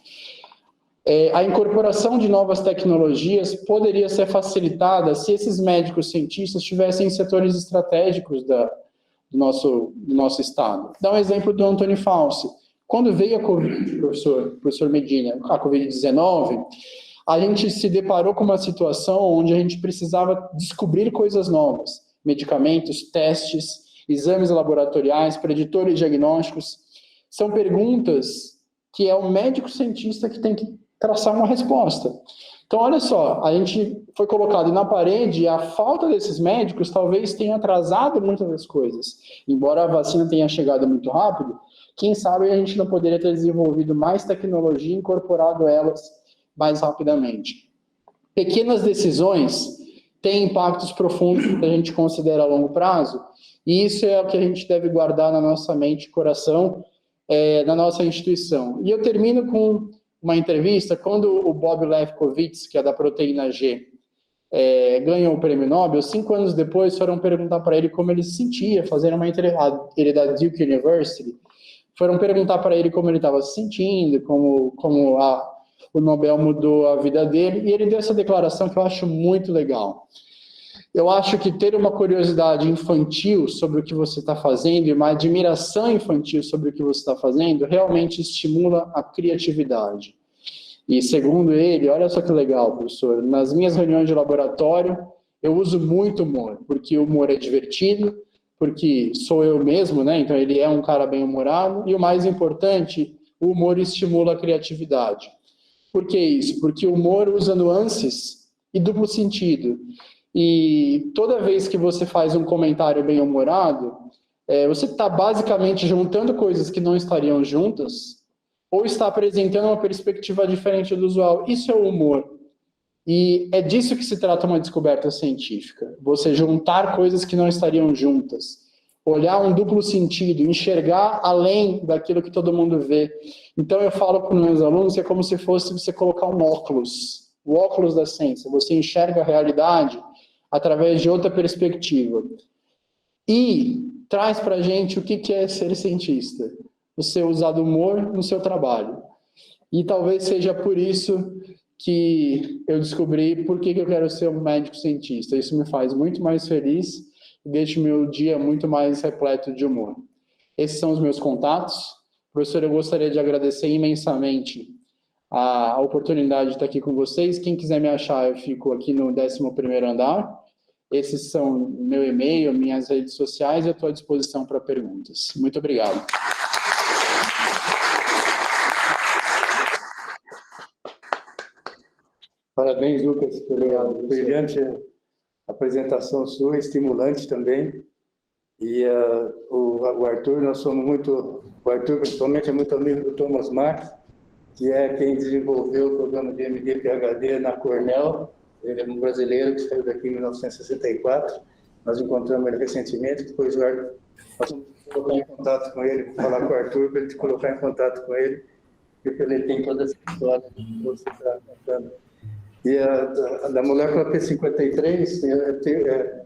A incorporação de novas tecnologias poderia ser facilitada se esses médicos cientistas estivessem em setores estratégicos do nosso estado. Dá um exemplo do Antônio Fauci. Quando veio a Covid, professor Medina, a Covid-19, a gente se deparou com uma situação onde a gente precisava descobrir coisas novas, medicamentos, testes, exames laboratoriais, preditores diagnósticos. São perguntas que é o médico cientista que tem que traçar uma resposta. Então, olha só, a gente foi colocado na parede e a falta desses médicos talvez tenha atrasado muitas das coisas. Embora a vacina tenha chegado muito rápido, quem sabe a gente não poderia ter desenvolvido mais tecnologia e incorporado elas mais rapidamente. Pequenas decisões têm impactos profundos que a gente considera a longo prazo, e isso é o que a gente deve guardar na nossa mente e coração, na nossa instituição. E eu termino com uma entrevista, quando o Bob Lefkowitz, que é da proteína G, ganhou o prêmio Nobel, 5 anos depois foram perguntar para ele como ele se sentia, fazendo uma entrevista, ele é da Duke University, foram perguntar para ele como ele estava se sentindo, como o Nobel mudou a vida dele, e ele deu essa declaração que eu acho muito legal. Eu acho que ter uma curiosidade infantil sobre o que você está fazendo e uma admiração infantil sobre o que você está fazendo realmente estimula a criatividade. E segundo ele, olha só que legal, professor, nas minhas reuniões de laboratório eu uso muito humor, porque o humor é divertido, porque sou eu mesmo, né? Então ele é um cara bem-humorado, e o mais importante, o humor estimula a criatividade. Por que isso? Porque o humor usa nuances e duplo sentido. E toda vez que você faz um comentário bem-humorado, você está basicamente juntando coisas que não estariam juntas, ou está apresentando uma perspectiva diferente do usual. Isso é o humor. E é disso que se trata uma descoberta científica. Você juntar coisas que não estariam juntas. Olhar um duplo sentido, enxergar além daquilo que todo mundo vê. Então eu falo para os meus alunos que é como se fosse você colocar um óculos, o óculos da ciência. Você enxerga a realidade através de outra perspectiva. E traz para a gente o que é ser cientista. Você usar do humor no seu trabalho. E talvez seja por isso que eu descobri por que eu quero ser um médico cientista. Isso me faz muito mais feliz e deixa o meu dia muito mais repleto de humor. Esses são os meus contatos. Professor, eu gostaria de agradecer imensamente a oportunidade de estar aqui com vocês. Quem quiser me achar, eu fico aqui no 11º andar. Esses são meu e-mail, minhas redes sociais, e eu estou à disposição para perguntas. Muito obrigado. Parabéns, Lucas, pela brilhante apresentação sua, estimulante também. E o Arthur, nós somos muito... O Arthur, principalmente, é muito amigo do Thomas Marks, que é quem desenvolveu o programa de MD-PhD na Cornell, Ele é um brasileiro que saiu daqui em 1964. Nós encontramos ele recentemente, depois o Arthur, nós vamos colocar em contato com ele, falar com o Arthur para ele te colocar em contato com ele, porque ele tem toda essa história que você está contando. E da molécula P53,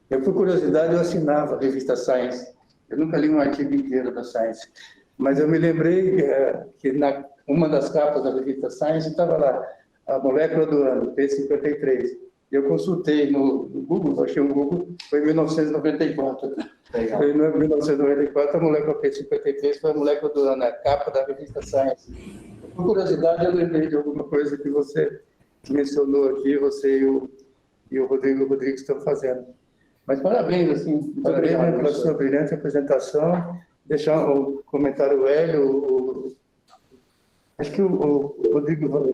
eu, por curiosidade, eu assinava a revista Science. Eu nunca li um artigo inteiro da Science, mas eu me lembrei que uma das capas da revista Science estava lá, a molécula do ano, P53. Eu consultei no Google, achei um Google, foi em 1994. Legal. Foi em 1994, a molécula P53 foi a molécula do ano, a capa da revista Science. Por curiosidade, eu lembrei de alguma coisa que você mencionou aqui, você e o Rodrigo estão fazendo. Mas parabéns, assim, parabéns pela sua brilhante apresentação. Deixar o comentário Hélio, acho que o Rodrigo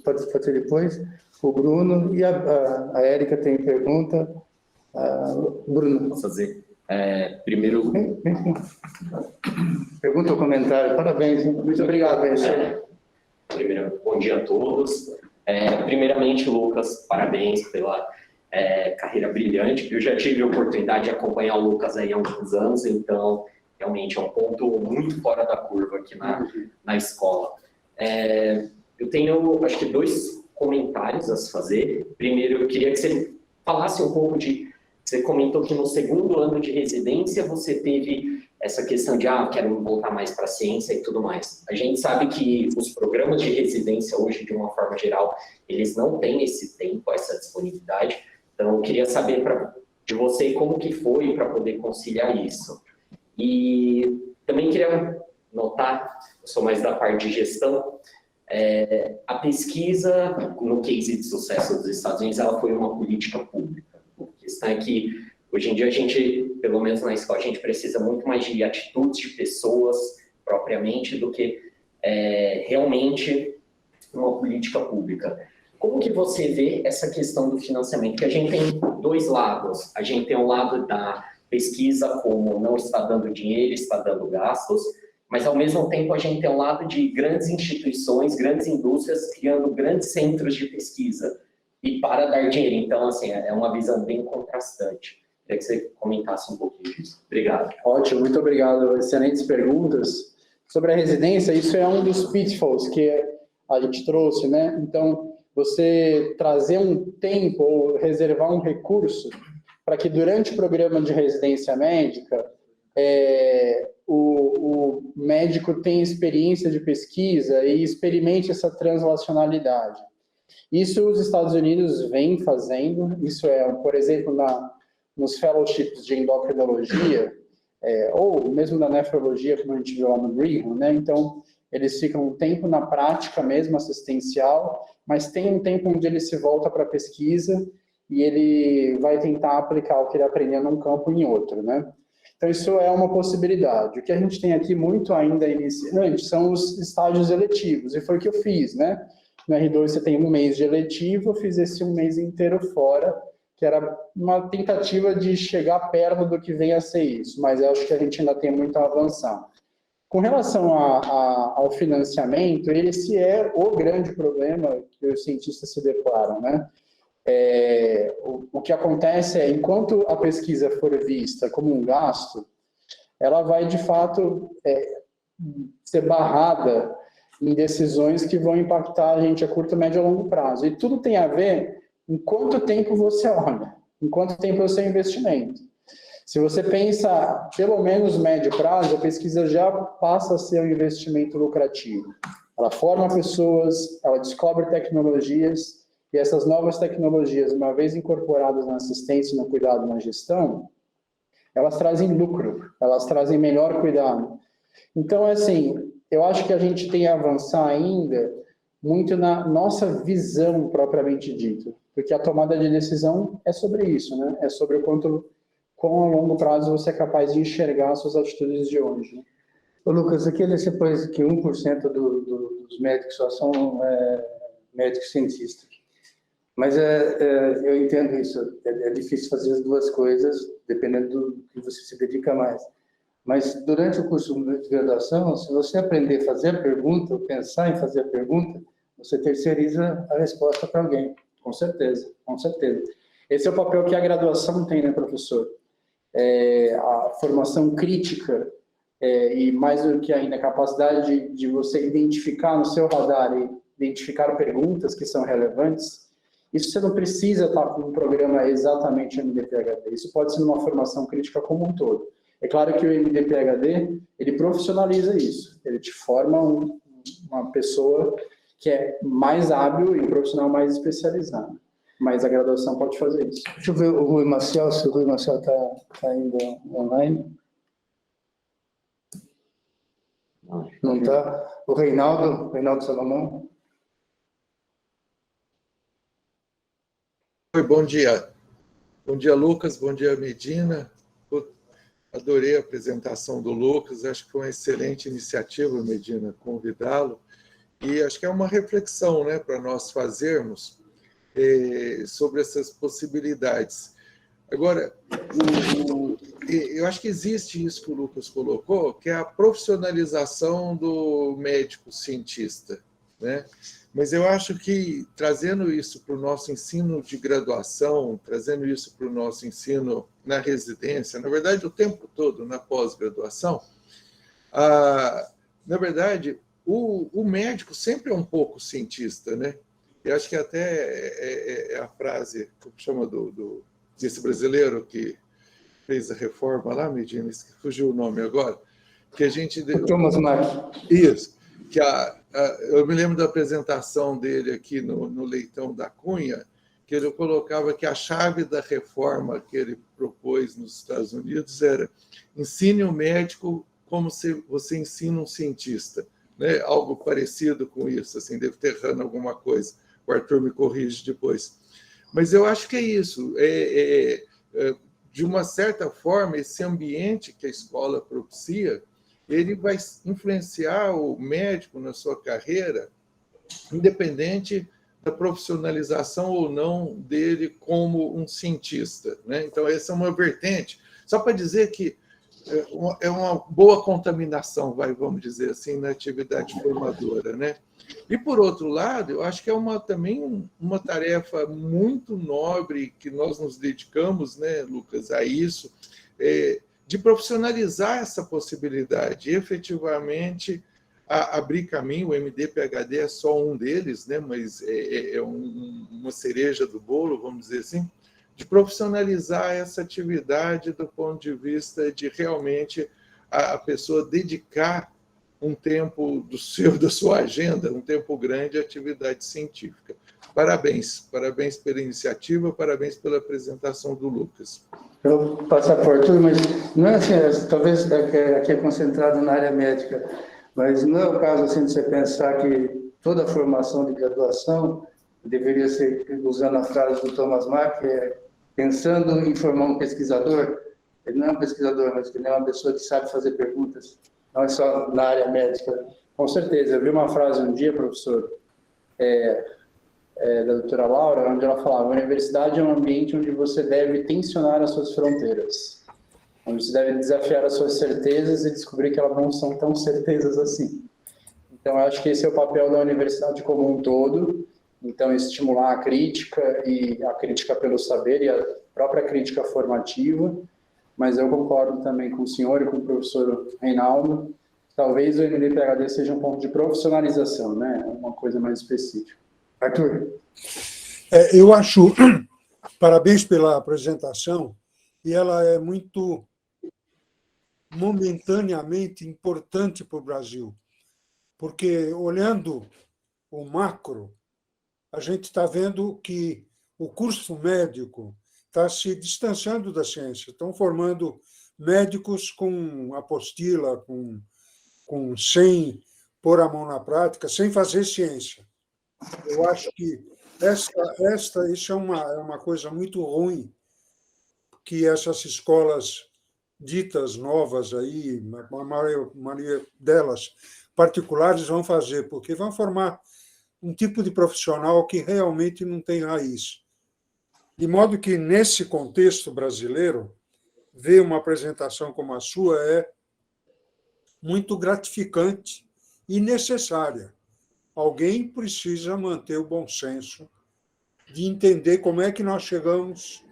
pode fazer depois, o Bruno e a Érica tem pergunta. Bruno. Posso fazer? Primeiro... Pergunta ou comentário? Parabéns. Muito obrigado. Primeiro, bom dia a todos. Primeiramente, Lucas, parabéns pela carreira brilhante. Eu já tive a oportunidade de acompanhar o Lucas aí há alguns anos, então realmente é um ponto muito fora da curva aqui na escola. Eu tenho, acho que, 2 comentários a se fazer. Primeiro, eu queria que você falasse um pouco você comentou que no 2º ano de residência você teve essa questão de, quero voltar mais para a ciência e tudo mais. A gente sabe que os programas de residência hoje, de uma forma geral, eles não têm esse tempo, essa disponibilidade. Então, eu queria saber de você como que foi para poder conciliar isso. E também queria notar, eu sou mais da parte de gestão, a pesquisa no case de sucesso dos Estados Unidos, ela foi uma política pública. A questão é que, hoje em dia, a gente, pelo menos na escola, a gente precisa muito mais de atitudes de pessoas, propriamente, do que realmente uma política pública. Como que você vê essa questão do financiamento? Porque a gente tem 2 lados. A gente tem o lado da pesquisa como não está dando dinheiro, está dando gastos, mas, ao mesmo tempo, a gente tem o lado de grandes instituições, grandes indústrias, criando grandes centros de pesquisa e para dar dinheiro. Então, assim, é uma visão bem contrastante. Queria que você comentasse um pouquinho disso. Obrigado. Ótimo, muito obrigado. Excelentes perguntas. Sobre a residência, isso é um dos pitfalls que a gente trouxe, né? Então, você trazer um tempo ou reservar um recurso para que durante o programa de residência médica o médico tenha experiência de pesquisa e experimente essa translacionalidade. Isso os Estados Unidos vêm fazendo, isso por exemplo, nos fellowships de endocrinologia, ou mesmo da nefrologia, como a gente viu lá no Brigham, né? Então, eles ficam um tempo na prática mesmo, assistencial, mas tem um tempo onde ele se volta para a pesquisa e ele vai tentar aplicar o que ele aprendeu num campo em outro, né? Então, isso é uma possibilidade. O que a gente tem aqui muito ainda iniciante são os estágios eletivos, e foi o que eu fiz, né? No R2 você tem um mês de eletivo, eu fiz esse um mês inteiro fora, que era uma tentativa de chegar perto do que vem a ser isso, mas eu acho que a gente ainda tem muito a avançar. Com relação ao financiamento, esse é o grande problema que os cientistas se deparam, né? O que acontece enquanto a pesquisa for vista como um gasto, ela vai, de fato, ser barrada em decisões que vão impactar a gente a curto, médio e longo prazo. E tudo tem a ver em quanto tempo você olha, em quanto tempo é o seu investimento. Se você pensa, pelo menos médio prazo, a pesquisa já passa a ser um investimento lucrativo. Ela forma pessoas, ela descobre tecnologias, e essas novas tecnologias, uma vez incorporadas na assistência, no cuidado, na gestão, elas trazem lucro, elas trazem melhor cuidado. Então, assim, eu acho que a gente tem a avançar ainda muito na nossa visão propriamente dita, porque a tomada de decisão é sobre isso, né? É sobre o quão a longo prazo você é capaz de enxergar suas atitudes de hoje. Né? Ô, Lucas, aqui você pôs que 1% dos médicos só são médicos cientistas. Mas eu entendo isso. É difícil fazer as 2 coisas, dependendo do que você se dedica mais. Mas durante o curso de graduação, se você aprender a fazer a pergunta, ou pensar em fazer a pergunta, você terceiriza a resposta para alguém. Com certeza, com certeza. Esse é o papel que a graduação tem, né, professor? A formação crítica e, mais do que ainda, a capacidade de você identificar no seu radar e identificar perguntas que são relevantes. Isso você não precisa estar com um programa exatamente MD-PhD. Isso pode ser numa formação crítica como um todo. É claro que o MD-PhD, ele profissionaliza isso. Ele te forma uma pessoa que é mais hábil e um profissional mais especializado. Mas a graduação pode fazer isso. Deixa eu ver o Rui Marcial, se o Rui Marcial está ainda online. Não está. O Reinaldo Salomão. Oi, bom dia. Bom dia, Lucas. Bom dia, Medina. Adorei a apresentação do Lucas. Acho que foi uma excelente iniciativa, Medina, convidá-lo. E acho que é uma reflexão, né, para nós fazermos sobre essas possibilidades. Agora, eu acho que existe isso que o Lucas colocou, que é a profissionalização do médico cientista, né? Mas eu acho que, trazendo isso para o nosso ensino de graduação, trazendo isso para o nosso ensino na residência, na verdade, o tempo todo na pós-graduação, na verdade, o médico sempre é um pouco cientista, né? Eu acho que até é a frase, como chama, desse brasileiro que fez a reforma lá, Medina, fugiu o nome agora, que a gente... O Thomas Mark. Isso. Que eu me lembro da apresentação dele aqui no Leitão da Cunha, que ele colocava que a chave da reforma que ele propôs nos Estados Unidos era ensine o médico como se você ensina um cientista, né? Algo parecido com isso, assim, deve ter errado alguma coisa. O Arthur me corrige depois. Mas eu acho que é isso. De uma certa forma, esse ambiente que a escola propicia, ele vai influenciar o médico na sua carreira, independente da profissionalização ou não dele como um cientista, né? Então, essa é uma vertente. Só para dizer que é uma boa contaminação, vamos dizer assim, na atividade formadora, né? E, por outro lado, eu acho que é também uma tarefa muito nobre que nós nos dedicamos, né, Lucas, a isso, de profissionalizar essa possibilidade, e efetivamente abrir caminho. O MD-PhD é só um deles, né, mas é uma cereja do bolo, vamos dizer assim, de profissionalizar essa atividade do ponto de vista de realmente a pessoa dedicar um tempo da sua agenda, um tempo grande à atividade científica. Parabéns pela iniciativa, parabéns pela apresentação do Lucas. Eu vou passar por Arthur, mas não é assim, talvez aqui é concentrado na área médica, mas não é o caso assim de você pensar que toda a formação de graduação deveria ser, usando a frase do Thomas Mark, pensando em formar um pesquisador. Ele não é um pesquisador, mas ele é uma pessoa que sabe fazer perguntas, não é só na área médica. Com certeza. Eu vi uma frase um dia, professor, da doutora Laura, onde ela falava: a universidade é um ambiente onde você deve tensionar as suas fronteiras, onde você deve desafiar as suas certezas e descobrir que elas não são tão certezas assim. Então, eu acho que esse é o papel da universidade como um todo. Então, estimular a crítica, e a crítica pelo saber e a própria crítica formativa. Mas eu concordo também com o senhor e com o professor Reinaldo. Talvez o MD-PhD seja um ponto de profissionalização, né? Uma coisa mais específica. Arthur? Eu acho, parabéns pela apresentação, e ela é muito momentaneamente importante para o Brasil, porque, olhando o macro, a gente está vendo que o curso médico está se distanciando da ciência, estão formando médicos com apostila, sem pôr a mão na prática, sem fazer ciência. Eu acho que isso é uma coisa muito ruim que essas escolas ditas novas aí, a maioria delas particulares, vão fazer, porque vão formar um tipo de profissional que realmente não tem raiz. De modo que, nesse contexto brasileiro, ver uma apresentação como a sua é muito gratificante e necessária. Alguém precisa manter o bom senso de entender como é que nós chegamos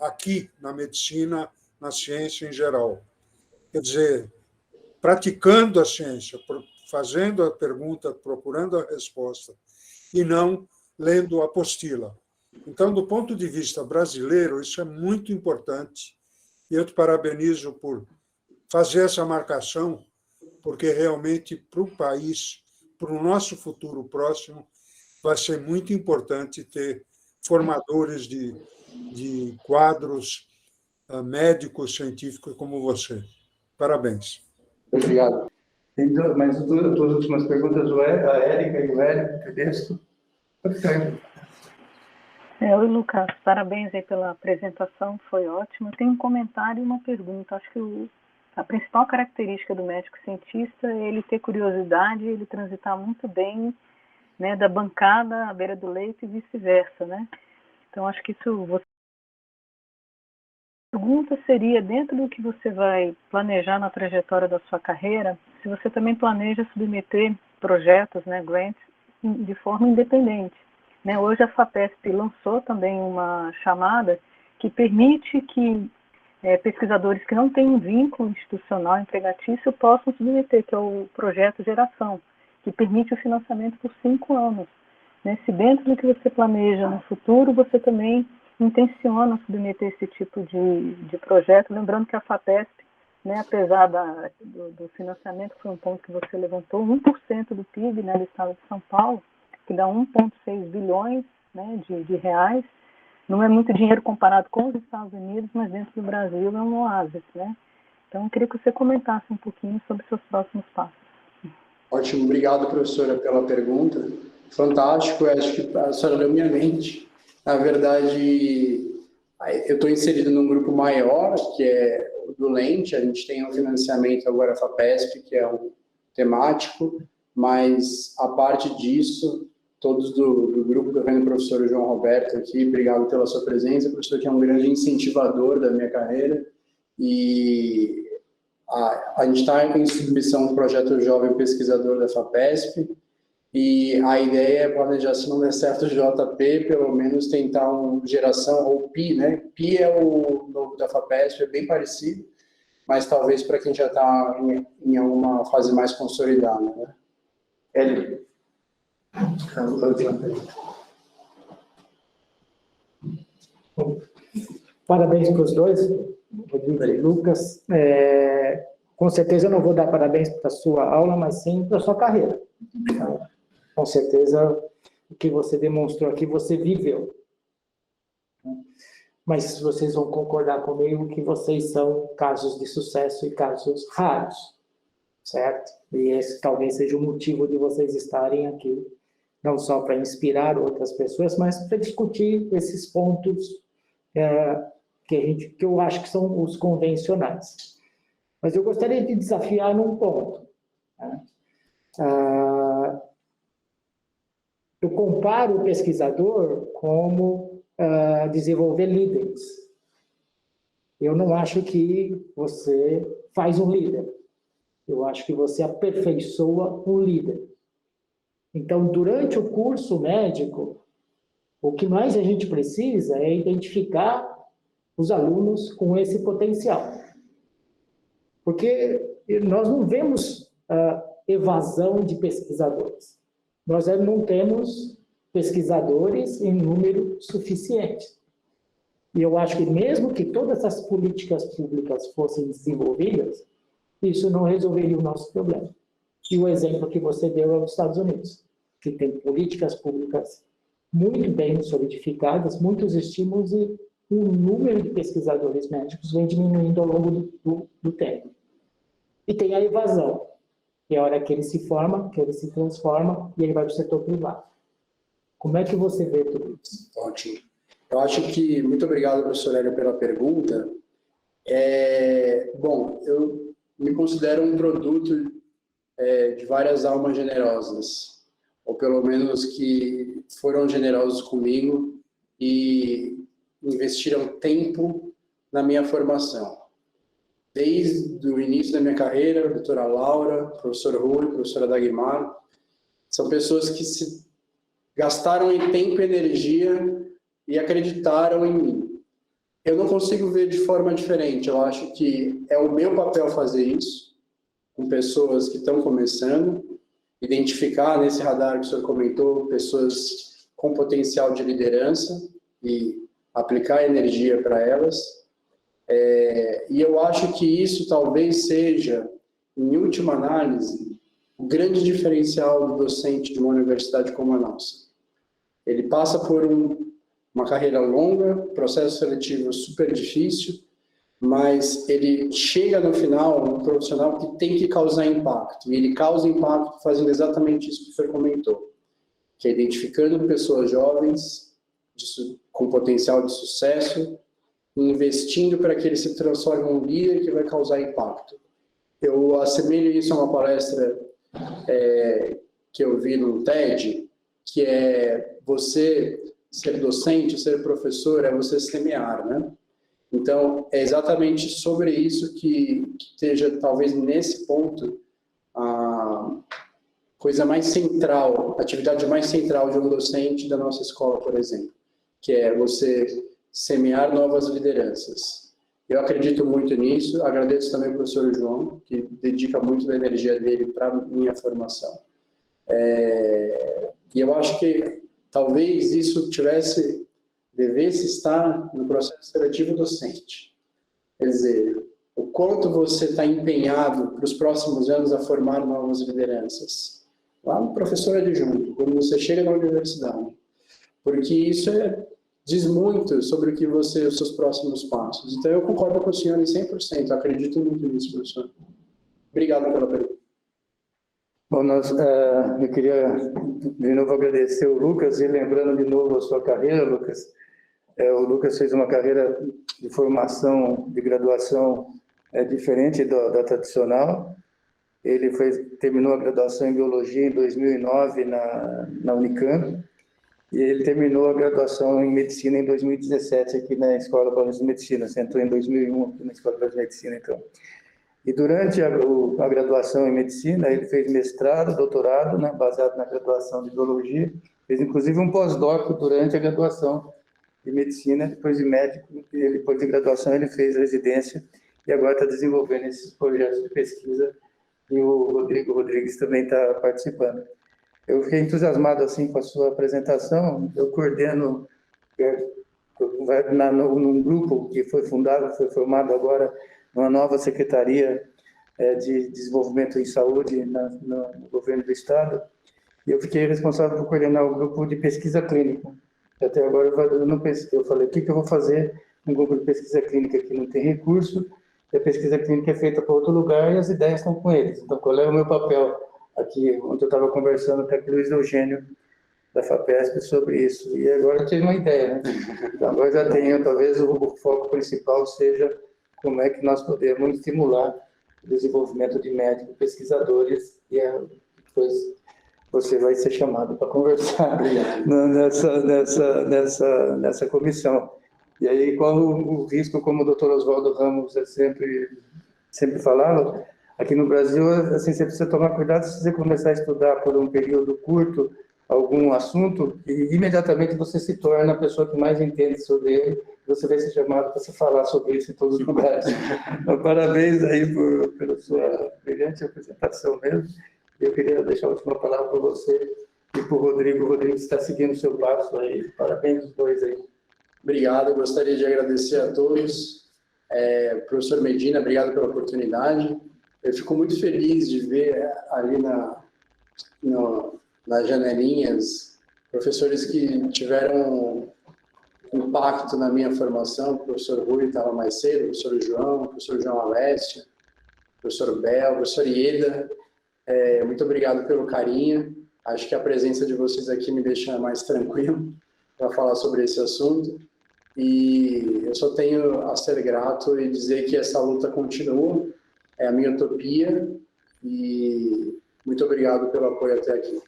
aqui na medicina, na ciência em geral. Quer dizer, praticando a ciência, fazendo a pergunta, procurando a resposta, e não lendo a apostila. Então, do ponto de vista brasileiro, isso é muito importante, e eu te parabenizo por fazer essa marcação, porque realmente para o país, para o nosso futuro próximo, vai ser muito importante ter formadores de quadros médicos, científicos como você. Parabéns. Obrigado. Tem mais duas últimas perguntas, a Érica e o Hélio Tedesco. Oi, Lucas, parabéns aí pela apresentação, foi ótimo. Eu tenho um comentário e uma pergunta. Acho que a principal característica do médico cientista é ele ter curiosidade, ele transitar muito bem, né, da bancada à beira do leito e vice-versa, né? Então, acho que isso... A pergunta seria, dentro do que você vai planejar na trajetória da sua carreira, se você também planeja submeter projetos, né, grants, de forma independente. Né? Hoje a FAPESP lançou também uma chamada que permite que pesquisadores que não têm um vínculo institucional empregatício possam submeter, que é o projeto Geração, que permite o financiamento por 5 anos. Né? Se dentro do que você planeja no futuro, você também intenciona submeter esse tipo de projeto, lembrando que a FAPESP, né, apesar do financiamento, foi um ponto que você levantou, 1% do PIB, né, do estado de São Paulo, que dá 1,6 bilhões, né, de reais, não é muito dinheiro comparado com os Estados Unidos, mas dentro do Brasil é um oásis, né? Então, eu queria que você comentasse um pouquinho sobre seus próximos passos. Ótimo, obrigado, professora, pela pergunta. Fantástico, eu acho que a senhora leu minha mente. Na verdade, eu estou inserido num grupo maior, que é o do Lente. A gente tem um financiamento agora, a FAPESP, que é um temático, mas a parte disso, todos do grupo, estou vendo o professor João Roberto aqui, obrigado pela sua presença, professor que é um grande incentivador da minha carreira, e a gente está em submissão do projeto Jovem Pesquisador da FAPESP, e a ideia é planejar, se não der certo o JP, pelo menos tentar uma geração, ou PI, né? PI é o novo da FAPESP, é bem parecido, mas talvez para quem já está em alguma fase mais consolidada, né? Hélio. Parabéns para os dois, Rodrigo e Lucas. Com certeza eu não vou dar parabéns para a sua aula, mas sim para a sua carreira. Com certeza o que você demonstrou aqui, você viveu. Mas vocês vão concordar comigo que vocês são casos de sucesso e casos raros, certo? E esse talvez seja o motivo de vocês estarem aqui, não só para inspirar outras pessoas, mas para discutir esses pontos que eu acho que são os convencionais. Mas eu gostaria de desafiar num ponto. Né? Eu comparo o pesquisador como desenvolver líderes. Eu não acho que você faz um líder. Eu acho que você aperfeiçoa um líder. Então, durante o curso médico, o que mais a gente precisa é identificar os alunos com esse potencial. Porque nós não vemos evasão de pesquisadores. Nós não temos pesquisadores em número suficiente. E eu acho que mesmo que todas essas políticas públicas fossem desenvolvidas, isso não resolveria o nosso problema. E o exemplo que você deu é os Estados Unidos, que tem políticas públicas muito bem solidificadas, muitos estímulos e o número de pesquisadores médicos vem diminuindo ao longo do tempo. E tem a evasão, que é a hora que ele se forma, que ele se transforma e ele vai para o setor privado. Como é que você vê tudo isso? Ótimo. Eu acho que... Muito obrigado, professor Hélio, pela pergunta. Bom, eu me considero um produto de várias almas generosas, ou pelo menos que foram generosos comigo e investiram tempo na minha formação. Desde o início da minha carreira, a doutora Laura, professor Rui, professora Dagmar, são pessoas que se gastaram em tempo e energia e acreditaram em mim. Eu não consigo ver de forma diferente. Eu acho que é o meu papel fazer isso com pessoas que estão começando, identificar nesse radar que o senhor comentou pessoas com potencial de liderança e aplicar energia para elas. E eu acho que isso talvez seja, em última análise, o grande diferencial do docente de uma universidade como a nossa. Ele passa por uma carreira longa, processo seletivo super difícil, mas ele chega no final um profissional que tem que causar impacto. E ele causa impacto fazendo exatamente isso que o senhor comentou, que é identificando pessoas jovens com potencial de sucesso, investindo para que ele se transforme em um líder que vai causar impacto. Eu assemelho isso a uma palestra que eu vi no TED, que é você ser docente, ser professor, é você semear, né? Então, é exatamente sobre isso que esteja, talvez, nesse ponto, a coisa mais central, a atividade mais central de um docente da nossa escola, por exemplo, que é você semear novas lideranças. Eu acredito muito nisso, agradeço também ao professor João, que dedica muito da energia dele para a minha formação. E eu acho que talvez isso devesse estar no processo seletivo docente. Quer dizer, o quanto você está empenhado para os próximos anos a formar novas lideranças. Lá no professor adjunto, quando você chega na universidade. Porque isso diz muito sobre os seus próximos passos. Então, eu concordo com o senhor em 100%. Eu acredito muito nisso, professor. Obrigado pela pergunta. Bom, eu queria de novo agradecer o Lucas e lembrando de novo a sua carreira, Lucas. O Lucas fez uma carreira de formação, de graduação diferente da tradicional. Ele terminou a graduação em Biologia em 2009 na Unicamp e ele terminou a graduação em Medicina em 2017 aqui na Escola Paulista de Medicina. Você entrou em 2001 aqui na Escola Paulista de Medicina, então. E durante a graduação em Medicina, ele fez mestrado, doutorado, né, baseado na graduação de Biologia. Fez, inclusive, um pós-doc durante a graduação de Medicina. Depois de médico, depois de graduação, ele fez residência e agora está desenvolvendo esses projetos de pesquisa. E o Rodrigo Rodrigues também está participando. Eu fiquei entusiasmado assim, com a sua apresentação. Eu coordeno num grupo que foi formado agora, uma nova Secretaria de Desenvolvimento em Saúde no governo do Estado, e eu fiquei responsável por coordenar o grupo de pesquisa clínica. Até agora eu não pensei, eu falei, o que eu vou fazer um grupo de pesquisa clínica que não tem recurso, e a pesquisa clínica é feita para outro lugar e as ideias estão com eles. Então, qual é o meu papel aqui? Ontem eu estava conversando com o Luiz Eugênio, da FAPESP, sobre isso, e agora eu tive uma ideia, né? Então, agora já tenho, talvez o foco principal seja como é que nós podemos estimular o desenvolvimento de médicos pesquisadores, e depois você vai ser chamado para conversar nessa comissão. E aí, qual o risco, como o doutor Oswaldo Ramos sempre falava, aqui no Brasil, assim, você precisa tomar cuidado se você começar a estudar por um período curto algum assunto, e imediatamente você se torna a pessoa que mais entende sobre ele, você vai ser chamado para se falar sobre isso em todos os lugares. Então, parabéns aí pela sua brilhante apresentação mesmo. Eu queria deixar a última palavra para você e para o Rodrigo. O Rodrigo está seguindo o seu passo aí. Parabéns os dois aí. Obrigado, eu gostaria de agradecer a todos. Professor Medina, obrigado pela oportunidade. Eu fico muito feliz de ver ali nas janelinhas professores que tiveram impacto na minha formação. O professor Rui estava mais cedo, o professor João Alessio, o professor Bel, o professor Ieda. Muito obrigado pelo carinho. Acho que a presença de vocês aqui me deixa mais tranquilo para falar sobre esse assunto. E eu só tenho a ser grato e dizer que essa luta continua. É a minha utopia. E muito obrigado pelo apoio até aqui.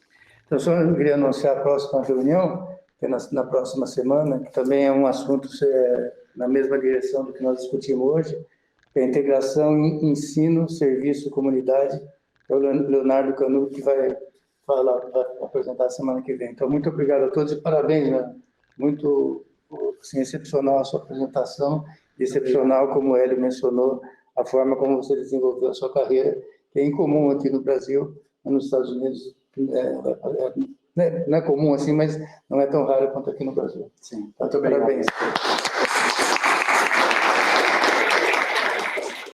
Então, só eu queria anunciar a próxima reunião, que é na próxima semana, que também é um assunto na mesma direção do que nós discutimos hoje, que é a integração ensino, serviço, comunidade. É o Leonardo Canuto que vai para apresentar semana que vem. Então, muito obrigado a todos e parabéns, né? Muito assim, excepcional a sua apresentação, excepcional, como o Hélio mencionou, a forma como você desenvolveu a sua carreira, que é incomum aqui no Brasil, nos Estados Unidos, não é comum assim, mas não é tão raro quanto aqui no Brasil. Sim, Então, parabéns.